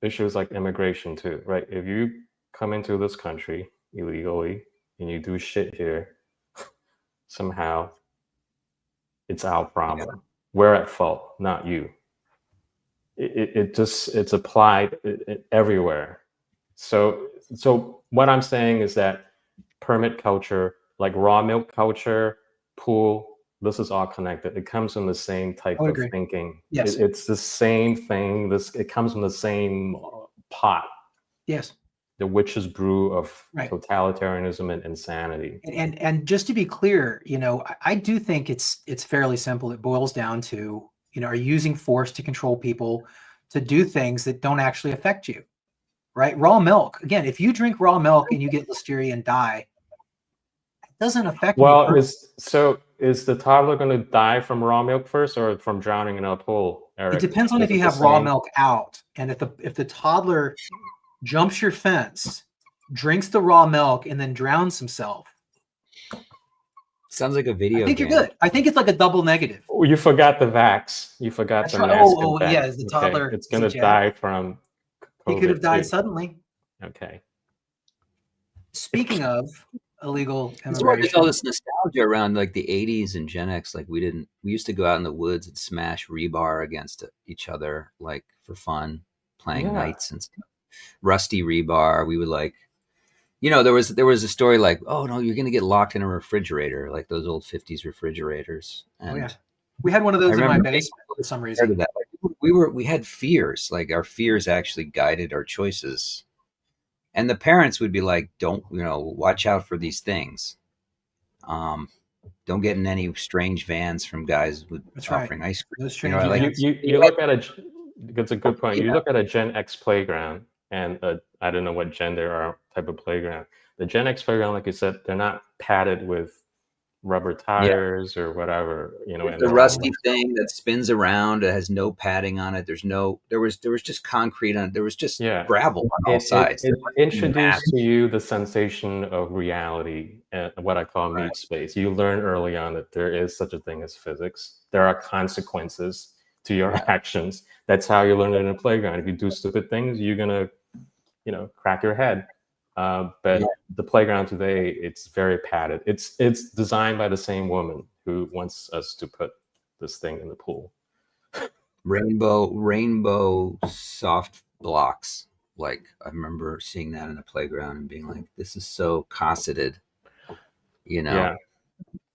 Speaker 1: issues like immigration too, right? If you come into this country illegally and you do shit here, somehow it's our problem. Yeah. We're at fault, not you. It's applied everywhere. So what I'm saying is that permit culture, like raw milk culture, pool, this is all connected. It comes from the same type of thinking.
Speaker 3: Yes.
Speaker 1: It's the same thing. It comes from the same pot.
Speaker 3: Yes.
Speaker 1: The witch's brew of totalitarianism and insanity.
Speaker 3: And just to be clear, I do think it's fairly simple. It boils down to, are you using force to control people to do things that don't actually affect you, right? Raw milk. Again, if you drink raw milk and you get listeria and die, it doesn't affect me.
Speaker 1: Well, is the toddler going to die from raw milk first or from drowning in a pool, Eric?
Speaker 3: It depends on if you have raw milk out. And if the toddler jumps your fence, drinks the raw milk, and then drowns himself.
Speaker 2: Sounds like a video game.
Speaker 3: I think you're good. I think it's like a double negative.
Speaker 1: Oh, you forgot the vax. You forgot the mask.
Speaker 3: Oh, yeah, the toddler.
Speaker 1: Okay. It's going to die from COVID.
Speaker 3: He could have died suddenly.
Speaker 1: Okay.
Speaker 3: Speaking of illegal
Speaker 2: It's why there's
Speaker 3: immigration,
Speaker 2: all this nostalgia around like the 80s and Gen X. Like we used to go out in the woods and smash rebar against each other, like for fun, playing
Speaker 1: Yeah.
Speaker 2: knights and stuff. Rusty rebar. We would like, there was a story like, oh no, you're going to get locked in a refrigerator, like those old 50s refrigerators. And
Speaker 3: yeah, we had one of
Speaker 2: I
Speaker 3: those in my
Speaker 2: remember
Speaker 3: basement for some
Speaker 2: scared
Speaker 3: reason.
Speaker 2: of that. Like, we had fears. Like our fears actually guided our choices. And the parents would be like, don't, watch out for these things. Don't get in any strange vans from guys with
Speaker 3: That's right.
Speaker 2: offering ice cream.
Speaker 3: Those strange
Speaker 2: like
Speaker 3: vans.
Speaker 1: You look at that's a good point.
Speaker 2: Yeah.
Speaker 1: You look at a Gen X playground and I don't know what gender or type of playground. The Gen X playground, like you said, they're not padded with rubber tires or whatever, and
Speaker 2: the rusty thing that spins around. It has no padding on it. There was just concrete on it. There was just gravel on all sides.
Speaker 1: It introduced to you the sensation of reality and what I call meat space. You learn early on that there is such a thing as physics. There are consequences to your actions. That's how you learn it in a playground. If you do stupid things, you're gonna, crack your head. But the playground today, it's very padded. It's designed by the same woman who wants us to put this thing in the pool.
Speaker 2: Rainbow soft blocks. Like I remember seeing that in a playground and being like, this is so cosseted.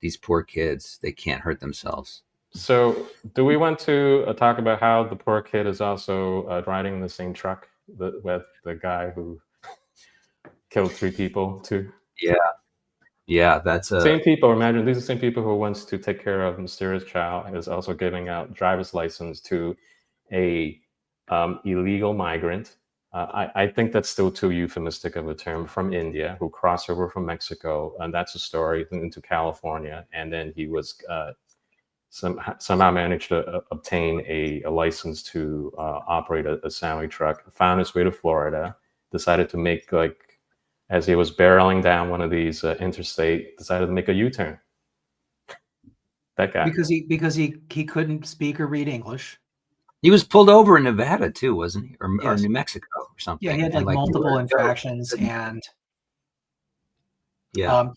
Speaker 2: These poor kids, they can't hurt themselves.
Speaker 1: So do we want to talk about how the poor kid is also riding in the same truck with the guy who killed 3 people too?
Speaker 2: Yeah, that's
Speaker 1: same people. Imagine these are the same people who wants to take care of a mysterious child and is also giving out driver's license to a illegal migrant. I think that's still too euphemistic of a term, from India, who crossed over from Mexico, and that's a story, into California, and then he was somehow managed to obtain a license to operate a semi truck, found his way to Florida, decided to make, as he was barreling down one of these interstate, decided to make a U-turn. That guy.
Speaker 3: Because he couldn't speak or read English.
Speaker 2: He was pulled over in Nevada too, wasn't he? Or New Mexico or something.
Speaker 3: Yeah, he had multiple infractions and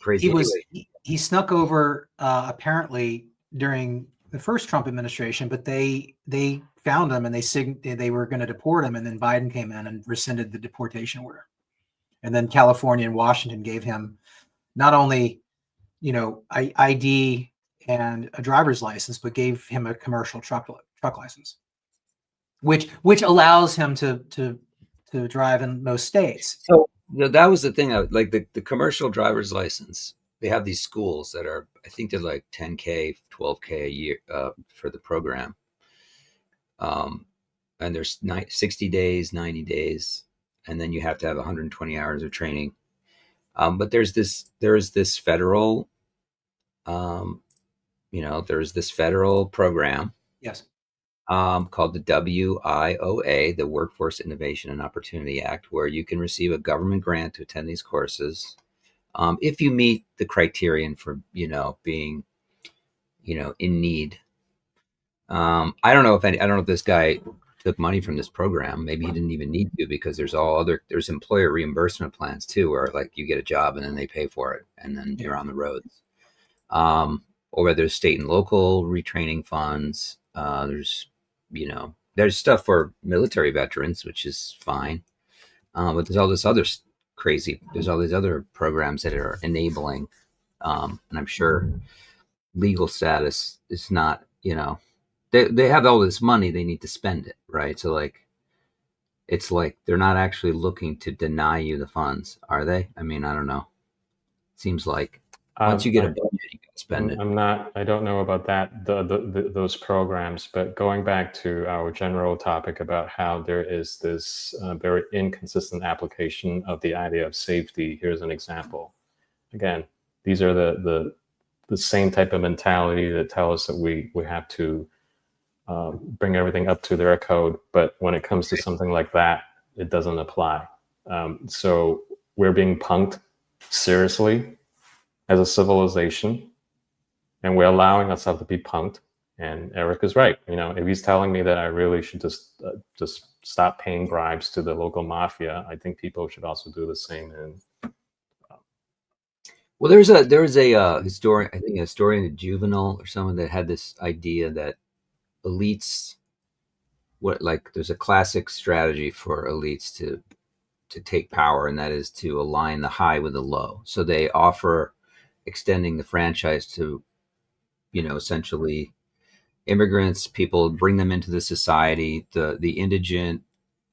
Speaker 2: crazy.
Speaker 3: He snuck over apparently during the first Trump administration, but they found him and they were going to deport him, and then Biden came in and rescinded the deportation order. And then California and Washington gave him not only, ID and a driver's license, but gave him a commercial truck license, which allows him to drive in most states.
Speaker 2: So that was the thing. Like the commercial driver's license, they have these schools that are, I think they're like $10K, $12K a year for the program. And there's 60 days, 90 days. And then you have to have 120 hours of training. But there's this federal, there's this federal program.
Speaker 3: Yes.
Speaker 2: Called the WIOA, the Workforce Innovation and Opportunity Act, where you can receive a government grant to attend these courses. If you meet the criterion for, being, in need. I don't know if this guy took money from this program. Maybe he didn't even need to, because there's employer reimbursement plans too, where like you get a job and then they pay for it and then you're on the roads. Or whether there's state and local retraining funds. There's stuff for military veterans, which is fine. But there's all this other there's all these other programs that are enabling. And I'm sure legal status is not, they have all this money, they need to spend it, right? So it's like they're not actually looking to deny you the funds, are they? I mean, I don't know. Seems like once you get a budget, you can spend it.
Speaker 1: I don't know about that, those programs, but going back to our general topic about how there is this very inconsistent application of the idea of safety. Here's an example. Again, these are the same type of mentality that tell us that we have to bring everything up to their code, but when it comes to something like that, it doesn't apply. So we're being punked seriously as a civilization, and we're allowing ourselves to be punked. And Eric is right. If he's telling me that I really should just stop paying bribes to the local mafia, I think people should also do the same in
Speaker 2: Well, there was a historian, I think a historian, Juvenal or someone that had this idea that elites, there's a classic strategy for elites to take power, and that is to align the high with the low. So they offer extending the franchise to, essentially immigrants, people, bring them into the society, the indigent,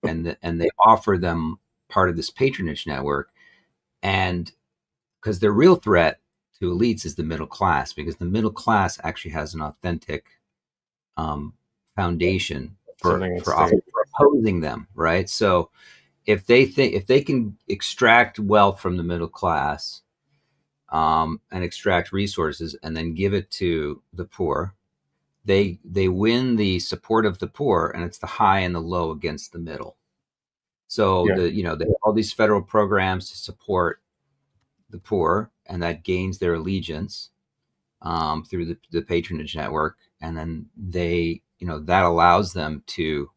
Speaker 2: and they offer them part of this patronage network. And because their real threat to elites is the middle class, because the middle class actually has an authentic um, foundation for
Speaker 1: Something
Speaker 2: for,
Speaker 1: at
Speaker 2: op-
Speaker 1: stake.
Speaker 2: for opposing them, right? So if they can extract wealth from the middle class, and extract resources and then give it to the poor, they win the support of the poor, and it's the high and the low against the middle. So
Speaker 1: Yeah.
Speaker 2: they have all these federal programs to support the poor, and that gains their allegiance through the patronage network, and then that allows them to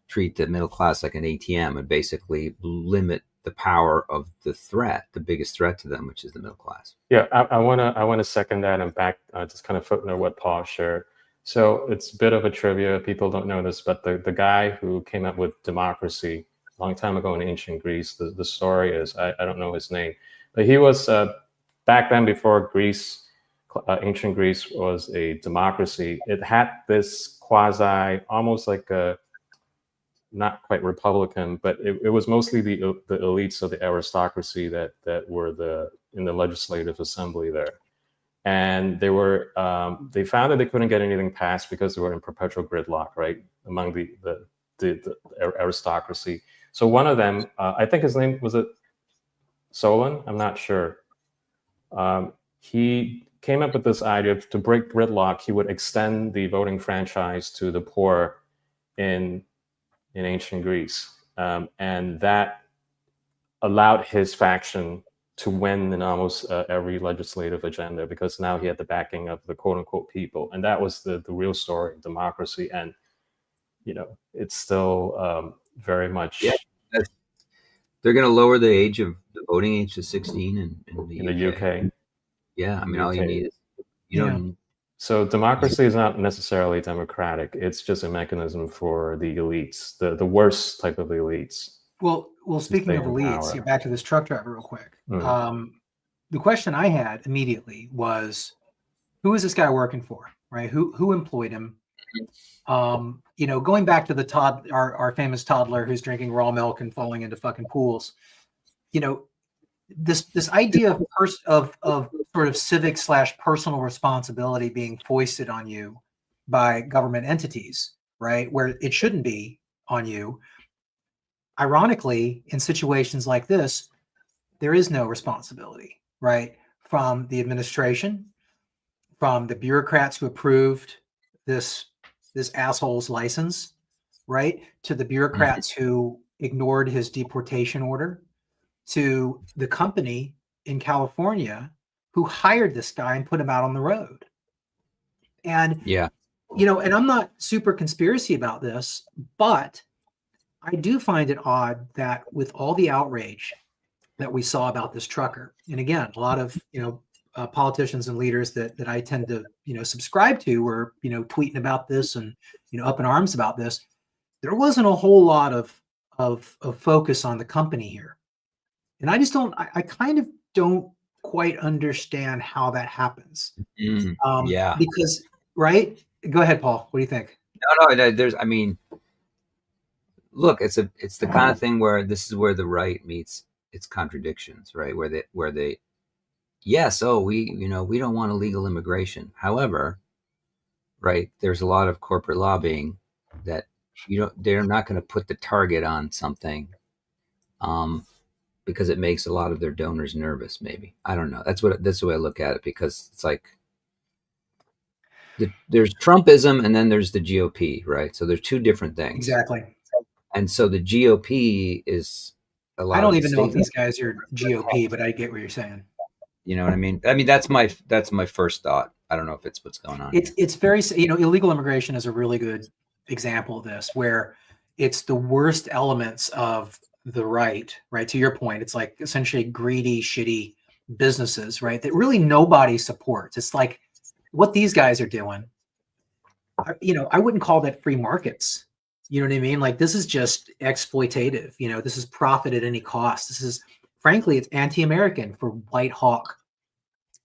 Speaker 2: treat the middle class like an ATM and basically limit the power of the biggest threat to them, which is the middle class.
Speaker 1: Yeah, I wanna second that and back just kind of footnote what Paul shared. So it's a bit of a trivia. People don't know this, but the guy who came up with democracy a long time ago in ancient Greece, the story is I don't know his name, but he was back then before Greece, ancient Greece was a democracy. It had this quasi, almost like a not quite Republican, but it was mostly the elites of the aristocracy that were in the legislative assembly there, and they found that they couldn't get anything passed because they were in perpetual gridlock, right, among the aristocracy. So one of them, I think his name was it Solon, I'm not sure. He came up with this idea to break gridlock. He would extend the voting franchise to the poor in ancient Greece, and that allowed his faction to win in almost every legislative agenda because now he had the backing of the quote unquote people, and that was the real story of democracy. And it's still very much
Speaker 2: They're going to lower the voting age to 16 in the
Speaker 1: in the
Speaker 2: UK.
Speaker 1: UK.
Speaker 2: Yeah, I mean, all you need is you don't.
Speaker 1: So democracy is not necessarily democratic. It's just a mechanism for the elites, the worst type of elites.
Speaker 3: Well, speaking of elites, back to this truck driver real quick. The question I had immediately was, who is this guy working for, right? Who employed him? Going back to our famous toddler who's drinking raw milk and falling into fucking pools. This idea of sort of civic / personal responsibility being foisted on you by government entities, right, where it shouldn't be on you. Ironically, in situations like this, there is no responsibility, right, from the administration, from the bureaucrats who approved this asshole's license, right, to the bureaucrats who ignored his deportation order, to the company in California who hired this guy and put him out on the road. And and I'm not super conspiracy about this, but I do find it odd that with all the outrage that we saw about this trucker, and again, a lot of politicians and leaders that I tend to subscribe to were tweeting about this and up in arms about this. There wasn't a whole lot of focus on the company here, and I just don't. I kind of don't quite understand how that happens. Because right. Go ahead, Paul. What do you think?
Speaker 2: No. There's. I mean, look, it's the kind of thing where this is where the right meets its contradictions, right? Where they yes, we don't want illegal immigration. However, right, there's a lot of corporate lobbying that they're not going to put the target on something because it makes a lot of their donors nervous. Maybe, I don't know. That's the way I look at it, because it's like there's Trumpism and then there's the GOP, right? So there's two different things.
Speaker 3: Exactly.
Speaker 2: And so the GOP is a lot.
Speaker 3: I don't even know if these guys are GOP, but I get what you're saying.
Speaker 2: You know what I mean? I mean, that's my first thought. I don't know if it's what's going on.
Speaker 3: It's very, illegal immigration is a really good example of this, where it's the worst elements of the right, to your point. It's like essentially greedy, shitty businesses, right, that really nobody supports. It's like what these guys are doing. I wouldn't call that free markets. You know what I mean? Like this is just exploitative. This is profit at any cost. This is, frankly, it's anti-American for White Hawk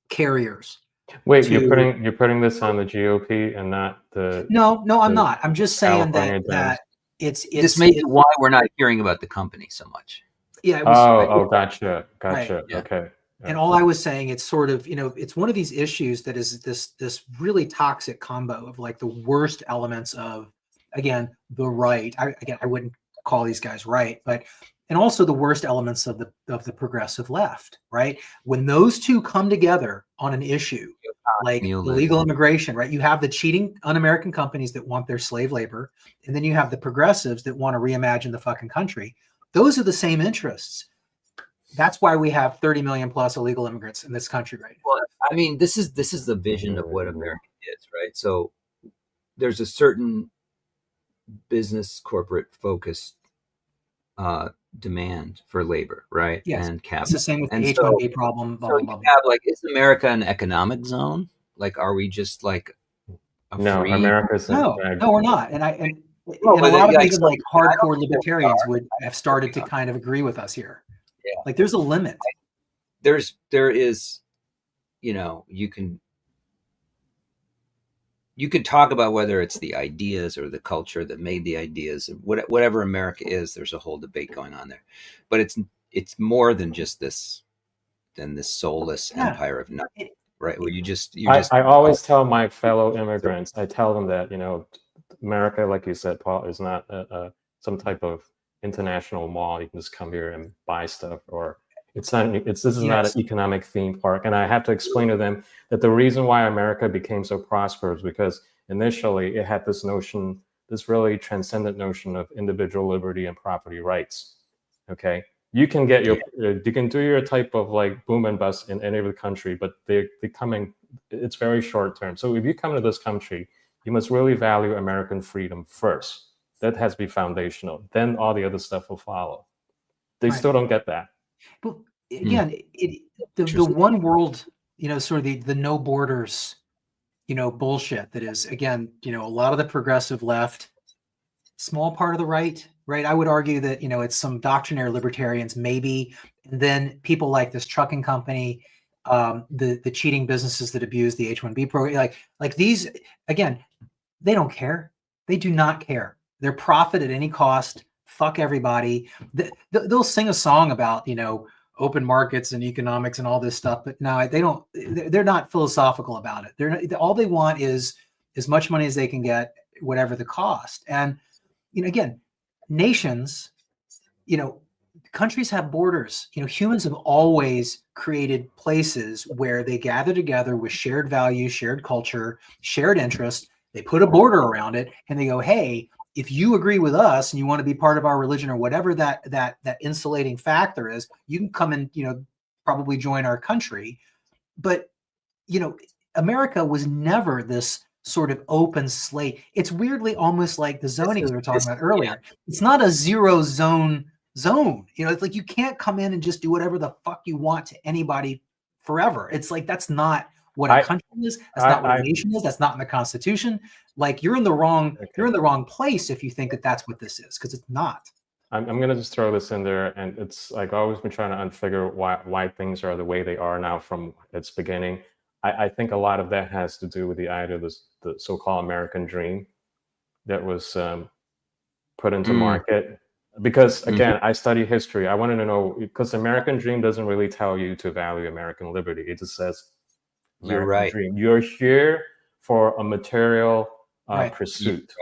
Speaker 3: carriers.
Speaker 1: Wait, you're putting this on the GOP and not the
Speaker 3: No, I'm not. I'm just saying that it's
Speaker 2: this may be why we're not hearing about the company so much.
Speaker 3: Yeah.
Speaker 1: Gotcha.
Speaker 3: Right.
Speaker 1: Okay.
Speaker 3: And all I was saying, it's sort of, it's one of these issues that is this really toxic combo of like the worst elements of, again, the right. I wouldn't call these guys right, but and also the worst elements of the progressive left, right? When those two come together on an issue like illegal immigration, right? You have the cheating un-American companies that want their slave labor, and then you have the progressives that want to reimagine the fucking country. Those are the same interests. That's why we have 30 million plus illegal immigrants in this country right now.
Speaker 2: Well, I mean, this is the vision of what America is, right? So there's a certain business corporate focused demand for labor, right?
Speaker 3: Yes.
Speaker 2: And capital.
Speaker 3: It's the same with the H-1B problem.
Speaker 2: So you have like, is America an economic zone? Like, are we just like
Speaker 1: America's
Speaker 3: no, we're not. And a lot of even like hardcore libertarians would have started to kind of agree with us here. Yeah. Like there's a limit.
Speaker 2: There is, you can talk about whether it's the ideas or the culture that made the ideas, whatever America is. There's a whole debate going on there, but it's more than just this soulless empire of nothing, right? Where
Speaker 1: I always tell my fellow immigrants, I tell them that America, like you said, Paul, is not some type of international mall. You can just come here and buy stuff, or this is not an economic theme park. And I have to explain to them that the reason why America became so prosperous because initially it had this notion, this really transcendent notion of individual liberty and property rights. Okay, you can get you can do your type of like boom and bust in any other country, but it's very short term. So if you come to this country, you must really value American freedom first. That has to be foundational. Then all the other stuff will follow. They still don't get that.
Speaker 3: But again, the one world, sort of the no borders, bullshit that is, again, a lot of the progressive left, small part of the right. I would argue that, it's some doctrinaire libertarians, maybe, and then people like this trucking company, the cheating businesses that abuse the H-1B program, like these, again, they don't care. They do not care. They're profit at any cost. Fuck everybody. They'll sing a song about, open markets and economics and all this stuff, but no, they don't. They're not philosophical about it. All they want is as much money as they can get, whatever the cost. And again, nations, countries have borders. Humans have always created places where they gather together with shared values, shared culture, shared interest. They put a border around it, and they go, hey, if you agree with us and you want to be part of our religion or whatever that insulating factor is, you can come and probably join our country. But America was never this sort of open slate. It's weirdly almost like the zoning we were talking about earlier. Yeah. It's not a zero zone. It's like you can't come in and just do whatever the fuck you want to anybody forever. It's like that's not what a country is. That's not what a nation is. That's not in the Constitution. Like you're in the wrong place if you think that that's what this is, because it's not.
Speaker 1: I'm going to just throw this in there, and it's like I've always been trying to unfigure why things are the way they are now from its beginning. I think a lot of that has to do with the idea of the so-called American dream that was put into market. Because again, I study history. I wanted to know, because American dream doesn't really tell you to value American liberty. It just says American
Speaker 2: You're right.
Speaker 1: dream. You're here for a material pursuit.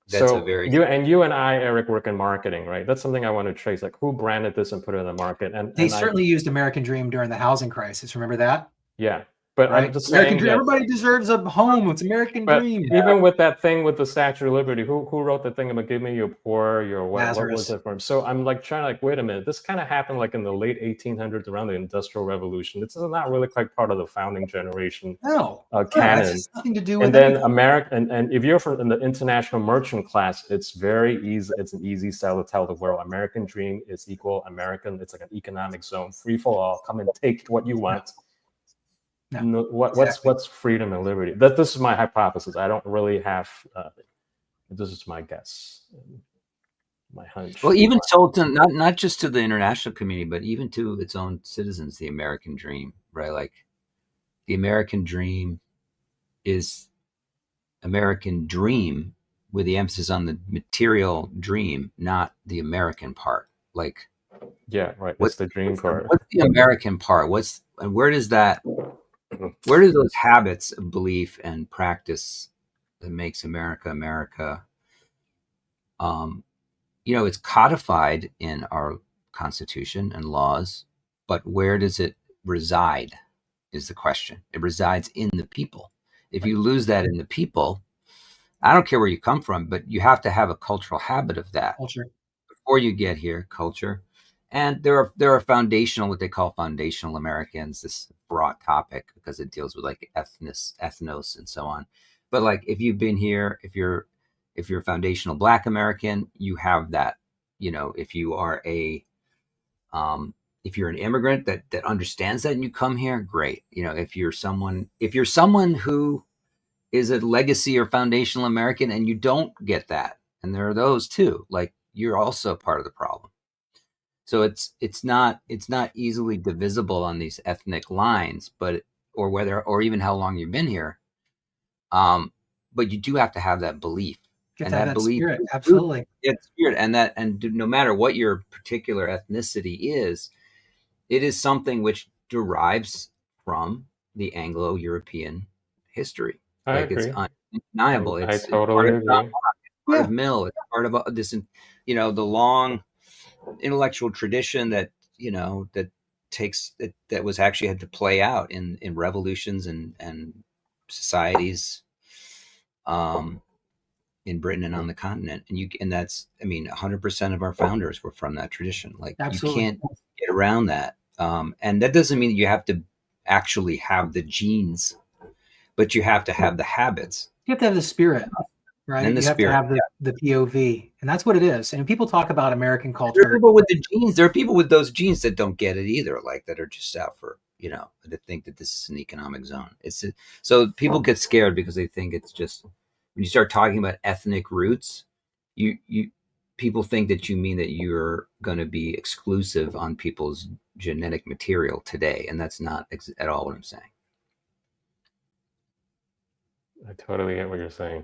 Speaker 2: That's
Speaker 1: so
Speaker 2: a very
Speaker 1: you and I, Eric, work in marketing, right? That's something I want to trace. Like, who branded this and put it in the market? And
Speaker 3: they certainly used American Dream during the housing crisis. Remember that?
Speaker 1: Yeah. But
Speaker 3: right?
Speaker 1: I'm just saying that,
Speaker 3: Everybody deserves a home. It's American
Speaker 1: but
Speaker 3: dream.
Speaker 1: even with that thing with the Statue of Liberty, who wrote the thing about give me your poor, your what was
Speaker 3: Lazarus.
Speaker 1: it from? So I'm like trying to like, wait a minute, this kind of happened like in the late 1800s around the Industrial Revolution. This is not really quite part of the founding generation
Speaker 3: No,
Speaker 1: canon.
Speaker 3: it has nothing to do with
Speaker 1: And then
Speaker 3: anything.
Speaker 1: America, and if you're from in the international merchant class, it's very easy. It's an easy sell to tell the world American dream is equal American. It's like an economic zone, free for all. Come and take what you want. No, what's freedom and liberty? This is my hypothesis. I don't really have. This is my guess, my hunch.
Speaker 2: Well, even told to not just to the international community, but even to its own citizens, the American dream, right? Like the American dream is American dream with the emphasis on the material dream, not the American part. Like,
Speaker 1: yeah, right. What's the dream part?
Speaker 2: What's the American part? Where does those habits of belief and practice that makes America America? It's codified in our Constitution and laws, but where does it reside is the question. It resides in the people. If you lose that in the people, I don't care where you come from, but you have to have a cultural habit of that
Speaker 3: Culture.
Speaker 2: before you get here, culture. And there are foundational, what they call foundational Americans, this broad topic because it deals with like ethnos and so on. But like if you've been here, if you're a foundational Black American, you have that. If you are if you're an immigrant that understands that and you come here, great. If you're someone who is a legacy or foundational American and you don't get that, and there are those too, like you're also part of the problem. So it's not easily divisible on these ethnic lines, or even how long you've been here. But you do have to have that belief.
Speaker 3: Get and that belief, spirit, absolutely.
Speaker 2: It's spirit, and no matter what your particular ethnicity is, it is something which derives from the Anglo-European history.
Speaker 1: I agree.
Speaker 2: It's undeniable.
Speaker 1: I totally agree.
Speaker 2: It's part of Mill. It's part of this, the long intellectual tradition that was actually had to play out in revolutions and societies. In Britain and on the continent, and that's 100% of our founders were from that tradition. Like absolutely. You can't get around that, and that doesn't mean that you have to actually have the genes, but you have to have the habits.
Speaker 3: You have to have the spirit, right?
Speaker 2: And
Speaker 3: you have to have the POV, and that's what it is. And people talk about American culture.
Speaker 2: There are people with the genes. There are people with those genes that don't get it either, like that are just out for that think that this is an economic zone. So people get scared because they think it's just. When you start talking about ethnic roots, people think that you mean that you're going to be exclusive on people's genetic material today, and that's not at all what I'm saying.
Speaker 1: I totally get what you're saying.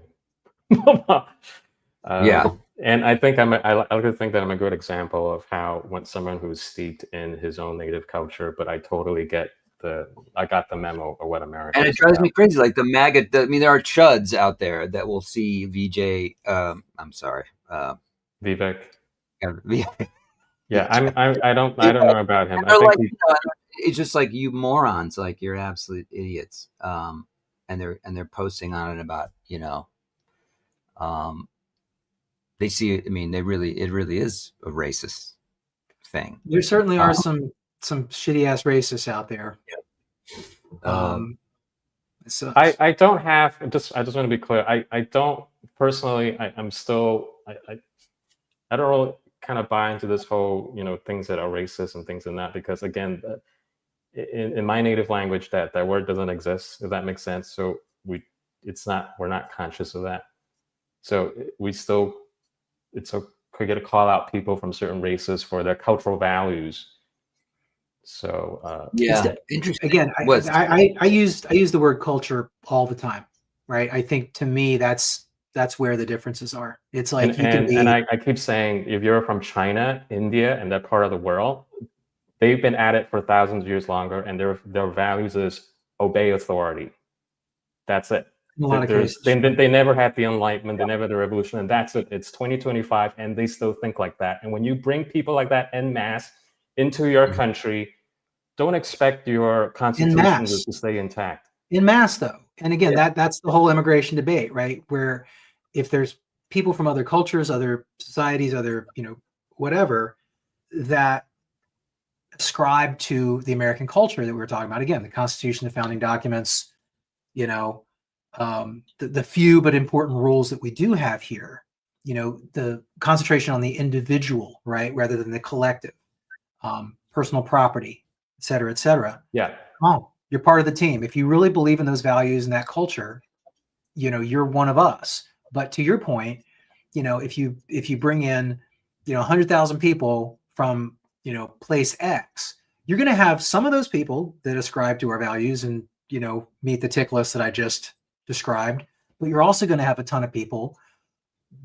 Speaker 2: Yeah,
Speaker 1: and I think I like to think that I'm a good example of how when someone who's steeped in his own native culture, but I totally get. I got the memo of what America
Speaker 2: and it drives me crazy. Like the MAGA. There are chuds out there that will see VJ. I'm sorry,
Speaker 1: Vivek.
Speaker 2: Yeah,
Speaker 1: I don't know about him.
Speaker 2: I think it's just like you morons. Like you're absolute idiots. And they're posting on it about they see. It really is a racist thing.
Speaker 3: There certainly are some shitty ass racists out there.
Speaker 1: So I don't have I just want to be clear. I don't personally. I'm still I don't really kind of buy into this whole things that are racist and things in that because again, in my native language that word doesn't exist. If that makes sense. So we're not conscious of that. So we still could get to call out people from certain races for their cultural values. So
Speaker 2: interesting.
Speaker 3: Again, I use the word culture all the time, right? I think to me that's where the differences are. It's like
Speaker 1: and I keep saying if you're from China, India, and that part of the world, they've been at it for thousands of years longer, and their values is obey authority. That's it.
Speaker 3: In a lot of cases.
Speaker 1: They never had the Enlightenment, they never had the Revolution, and that's it. It's 2025, and they still think like that. And when you bring people like that en masse into your country, don't expect your constitution
Speaker 3: mass.
Speaker 1: to stay intact.
Speaker 3: In mass, though. And again, that's the whole immigration debate, right? Where if there's people from other cultures, other societies, other, whatever, that ascribe to the American culture that we were talking about, again, the Constitution, the founding documents, the few but important rules that we do have here, the concentration on the individual, right, rather than the collective, personal property, et cetera, et cetera.
Speaker 1: Yeah.
Speaker 3: Oh, you're part of the team. If you really believe in those values and that culture, you're one of us. But to your point, if you bring in, 100,000 people from, place X, you're going to have some of those people that ascribe to our values and, meet the tick list that I just described. But you're also going to have a ton of people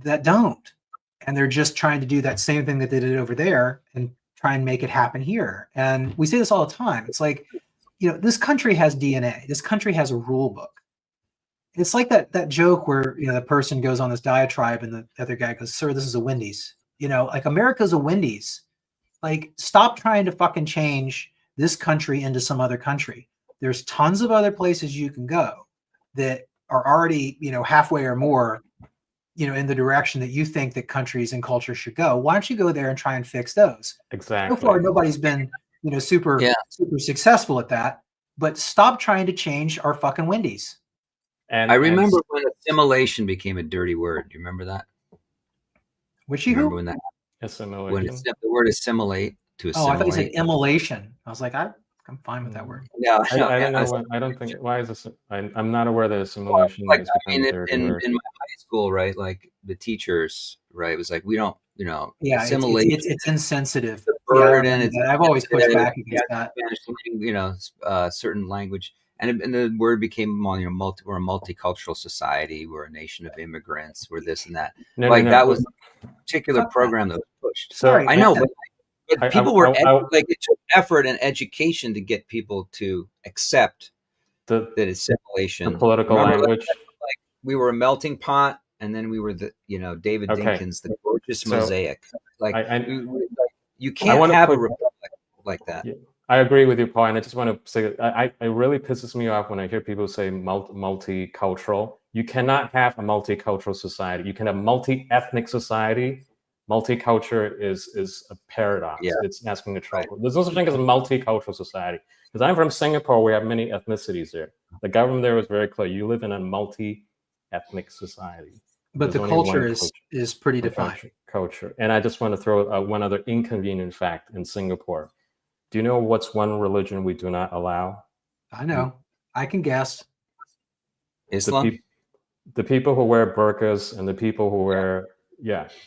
Speaker 3: that don't. And they're just trying to do that same thing that they did over there and try and make it happen here. And we say this all the time. It's like, this country has DNA. This country has a rule book. It's like that joke where, the person goes on this diatribe and the other guy goes, "Sir, this is a Wendy's." Like America's a Wendy's. Like, stop trying to fucking change this country into some other country. There's tons of other places you can go that are already, halfway or more, in the direction that you think that countries and culture should go. Why don't you go there and try and fix those?
Speaker 1: Exactly.
Speaker 3: So far, nobody's been, super successful at that. But stop trying to change our fucking Wendy's.
Speaker 2: And I remember when assimilation became a dirty word. Do you remember that?
Speaker 3: Which you
Speaker 2: remember when that
Speaker 1: assimilation?
Speaker 2: When the word assimilate to assimilate.
Speaker 3: Oh, I thought you said immolation. I was like, I'm fine with that word.
Speaker 2: Yeah,
Speaker 1: I don't know. I don't think. Why is this? I'm not aware that assimilation is becoming a dirty word.
Speaker 2: In my high school, right? Like the teachers, right? It was like we don't,
Speaker 3: assimilate. It's insensitive.
Speaker 2: The burden.
Speaker 3: I've always pushed back against that.
Speaker 2: Spanish, certain language. And the word became, we're a multicultural society. We're a nation of immigrants. We're this and that. That was a particular program that was pushed.
Speaker 3: Sorry,
Speaker 2: I know, but people were it took effort and education to get people to accept that assimilation.
Speaker 1: The political language.
Speaker 2: Like we were a melting pot, and then we were David Dinkins, the gorgeous mosaic. You can't have a republic like that.
Speaker 1: Yeah. I agree with you, Paul, and I just want to say it really pisses me off when I hear people say multicultural. You cannot have a multicultural society. You can have multi-ethnic society. Multicultural is a paradox. Yeah. It's asking a trouble. There's no such thing as a multicultural society. Because I'm from Singapore, we have many ethnicities there. The government there was very clear. You live in a multi-ethnic society.
Speaker 3: But the culture is pretty defined.
Speaker 1: Culture. And I just want to throw one other inconvenient fact in Singapore. Do you know what's one religion we do not allow?
Speaker 3: I know. I can guess.
Speaker 2: Islam?
Speaker 1: The people who wear burqas and the people who wear,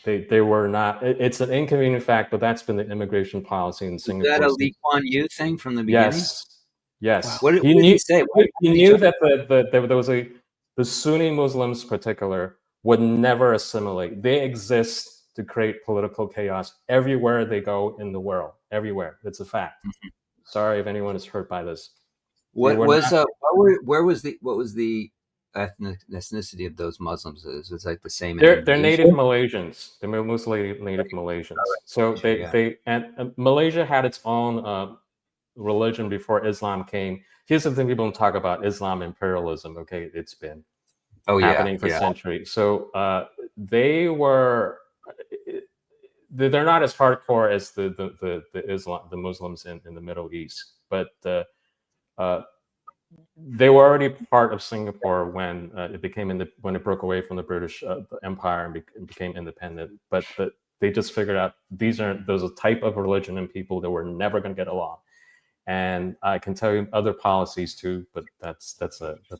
Speaker 1: they were not. It's an inconvenient fact, but that's been the immigration policy in Singapore.
Speaker 2: Is that a Lee Kuan Yew thing from the beginning?
Speaker 1: Yes.
Speaker 2: Wow. What did he say?
Speaker 1: He knew that there was the Sunni Muslims in particular would never assimilate. They exist to create political chaos everywhere they go in the world. Everywhere. It's a fact. Mm-hmm. Sorry if anyone is hurt by this.
Speaker 2: What was the ethnicity of those Muslims? It's like the same.
Speaker 1: They're native Malaysians. They're mostly native Malaysians. So and Malaysia had its own religion before Islam came. Here's the thing people don't talk about: Islam imperialism. Okay, it's been happening for centuries. So they're not as hardcore as the Islam, the Muslims in the Middle East, but they were already part of Singapore when when it broke away from the British Empire and became independent. But they just figured out there's a type of religion and people that were never going to get along. And I can tell you other policies too, but that's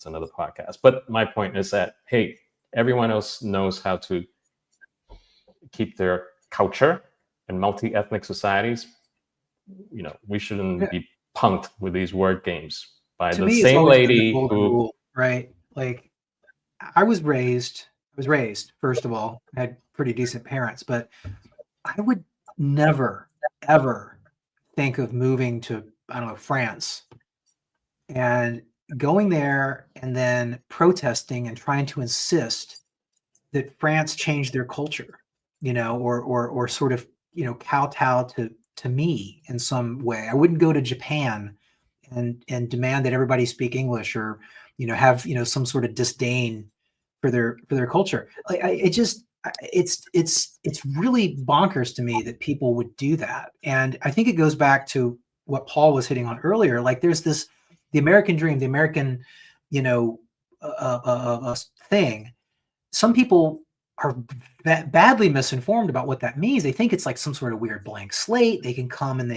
Speaker 1: another podcast. But my point is that hey, everyone else knows how to keep their culture and multi-ethnic societies. We shouldn't be punked with these word games by the same lady who,
Speaker 3: right? Like I was raised, first of all, I had pretty decent parents, but I would never, ever think of moving to, I don't know, France and going there and then protesting and trying to insist that France change their culture, or sort of, kowtow to me in some way. I wouldn't go to Japan and demand that everybody speak English, or have some sort of disdain for their culture. Like it's really bonkers to me that people would do that. And I think it goes back to what Paul was hitting on earlier. Like there's the American dream, the American thing. Some people are badly misinformed about what that means. They think it's like some sort of weird blank slate. They can come and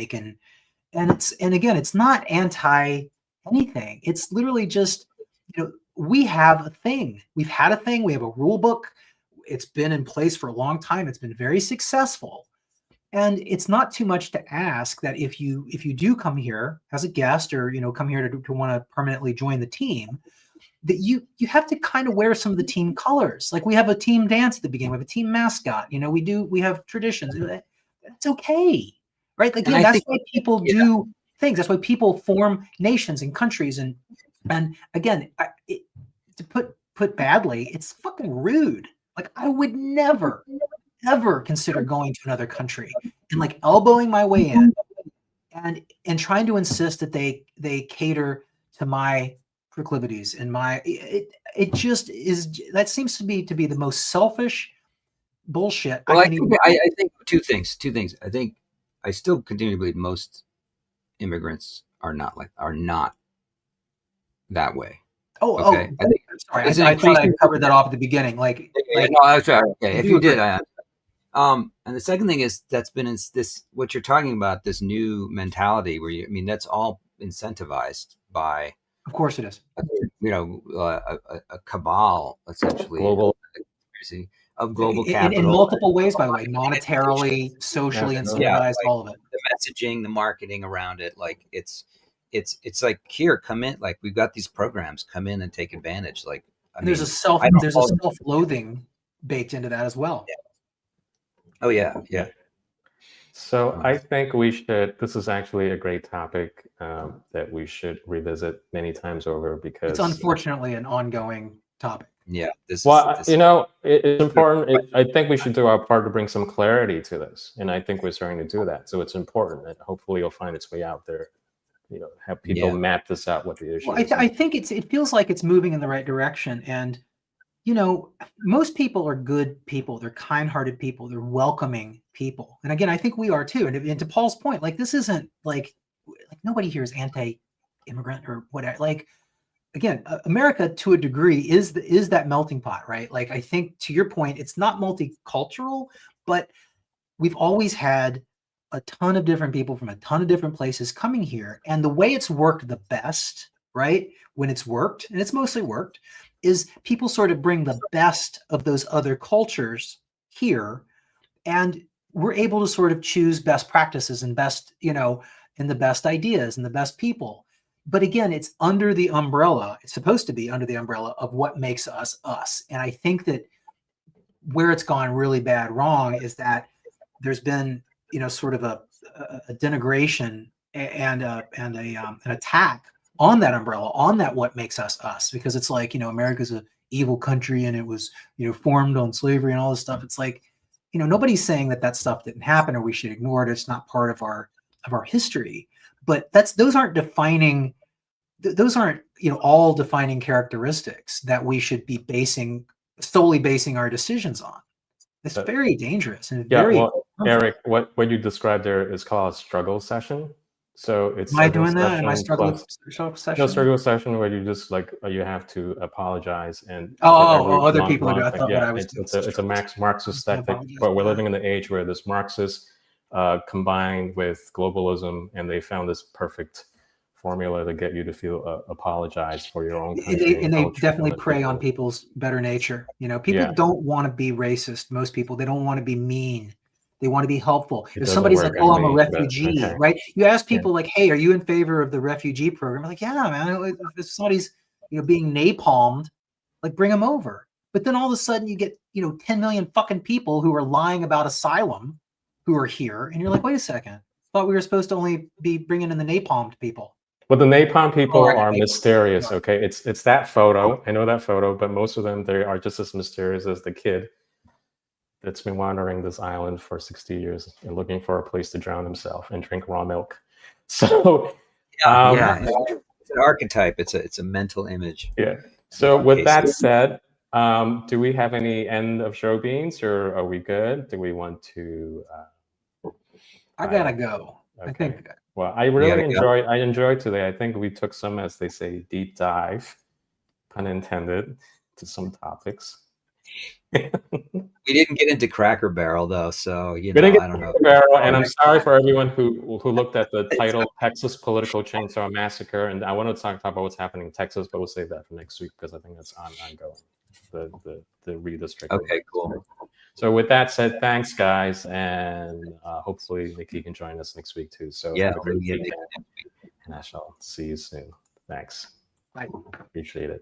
Speaker 3: and again, it's not anti anything. It's literally just, we have a thing. We've had a thing. We have a rule book. It's been in place for a long time. It's been very successful. And it's not too much to ask that if you do come here as a guest, or come here to want to permanently join the team, that you have to kind of wear some of the team colors. Like we have a team dance at the beginning. We have a team mascot. We have traditions. It's okay, right? Like, that's why people do things. That's why people form nations and countries. And again, to put badly, it's fucking rude. Like I would never, ever consider going to another country and like elbowing my way in and trying to insist that they cater to my proclivities and it just is. That seems to be the most selfish bullshit.
Speaker 2: Well, I think two things. I think I still continue to believe most immigrants are not that way.
Speaker 3: Okay. Sorry, I thought I covered that off at the beginning. No,
Speaker 2: that's right. Okay, if you did, and the second thing is that's been in this what you're talking about, this new mentality where that's all incentivized by.
Speaker 3: Of course it is.
Speaker 2: A cabal essentially
Speaker 1: global
Speaker 2: of global capital
Speaker 3: in multiple ways, by the way, monetarily, socially incentivized, all of it.
Speaker 2: The messaging, the marketing around it, like it's like, here, come in, like we've got these programs, come in and take advantage. Like
Speaker 3: there's a self-loathing baked into that as well.
Speaker 2: Yeah. Oh yeah.
Speaker 1: So I think we should. This is actually a great topic that we should revisit many times over, because
Speaker 3: it's unfortunately an ongoing topic.
Speaker 2: Yeah.
Speaker 1: It's important. I think we should do our part to bring some clarity to this, and I think we're starting to do that. So it's important, and hopefully it'll find its way out there. Have people map this out, what the issue is.
Speaker 3: I think it feels like it's moving in the right direction, and most people are good people. They're kind-hearted people. They're welcoming people. And again, I think we are too. And to Paul's point, like this isn't like nobody here is anti-immigrant or whatever. Like again, America to a degree is that melting pot, right? Like I think to your point, it's not multicultural, but we've always had a ton of different people from a ton of different places coming here. And the way it's worked the best, right? When it's worked, and it's mostly worked, is people sort of bring the best of those other cultures here, and we're able to sort of choose best practices and best, and the best ideas and the best people. But again, it's under the umbrella. It's supposed to be under the umbrella of what makes us us. And I think that where it's gone really bad wrong is that there's been, sort of a denigration and an attack on that umbrella, on that what makes us us, because it's like, America's an evil country and it was, formed on slavery and all this stuff. It's like, nobody's saying that stuff didn't happen or we should ignore it. It's not part of our history. But those aren't all defining characteristics that we should be solely basing our decisions on. It's very dangerous and
Speaker 1: Eric, what you described there is called a struggle session. So it's.
Speaker 3: Am I doing that? Am I struggling session?
Speaker 1: No, struggle session where you just you have to apologize and.
Speaker 3: Other people are doing. I thought
Speaker 1: what
Speaker 3: I was.
Speaker 1: It's a Marxist tactic, but we're living in the age where this Marxist combined with globalism, and they found this perfect formula to get you to feel apologize for your own country.
Speaker 3: And they definitely prey on people's better nature. People don't want to be racist. Most people, they don't want to be mean. They want to be helpful. If somebody's like, "Oh, I'm a refugee," right? You ask people like, "Hey, are you in favor of the refugee program?" I'm like, "Yeah, man. If somebody's being napalmed, like bring them over." But then all of a sudden you get 10 million fucking people who are lying about asylum, who are here, and you're like, "Wait a second. Thought we were supposed to only be bringing in the napalmed people."
Speaker 1: But the napalm people are mysterious. Okay, it's that photo. I know that photo, but most of them, they are just as mysterious as the kid. that's been wandering this island for 60 years and looking for a place to drown himself and drink raw milk. So
Speaker 2: Yeah, it's an archetype. It's a mental image.
Speaker 1: yeah. So with that
Speaker 2: Cases.
Speaker 1: said, do we have any end of show beans, or are we good? Do we want to?
Speaker 3: I gotta go. I
Speaker 1: Okay.
Speaker 3: think
Speaker 1: Well, I really enjoyed today. I think we took some, as they say, deep dive, pun intended, to some topics.
Speaker 2: We didn't get into Cracker Barrel though, so I don't know.
Speaker 1: Barrel, and I'm sorry for everyone who looked at the title "Texas Political Chainsaw Massacre," and I want to talk about what's happening in Texas, but we'll save that for next week because I think that's ongoing. The redistricting.
Speaker 2: Okay, cool.
Speaker 1: So with that said, thanks guys, and hopefully Nikki can join us next week too. So
Speaker 2: Yeah,
Speaker 1: have a great
Speaker 2: we'll get
Speaker 1: weekend, and I shall see you soon. Thanks.
Speaker 3: Bye.
Speaker 1: Appreciate it.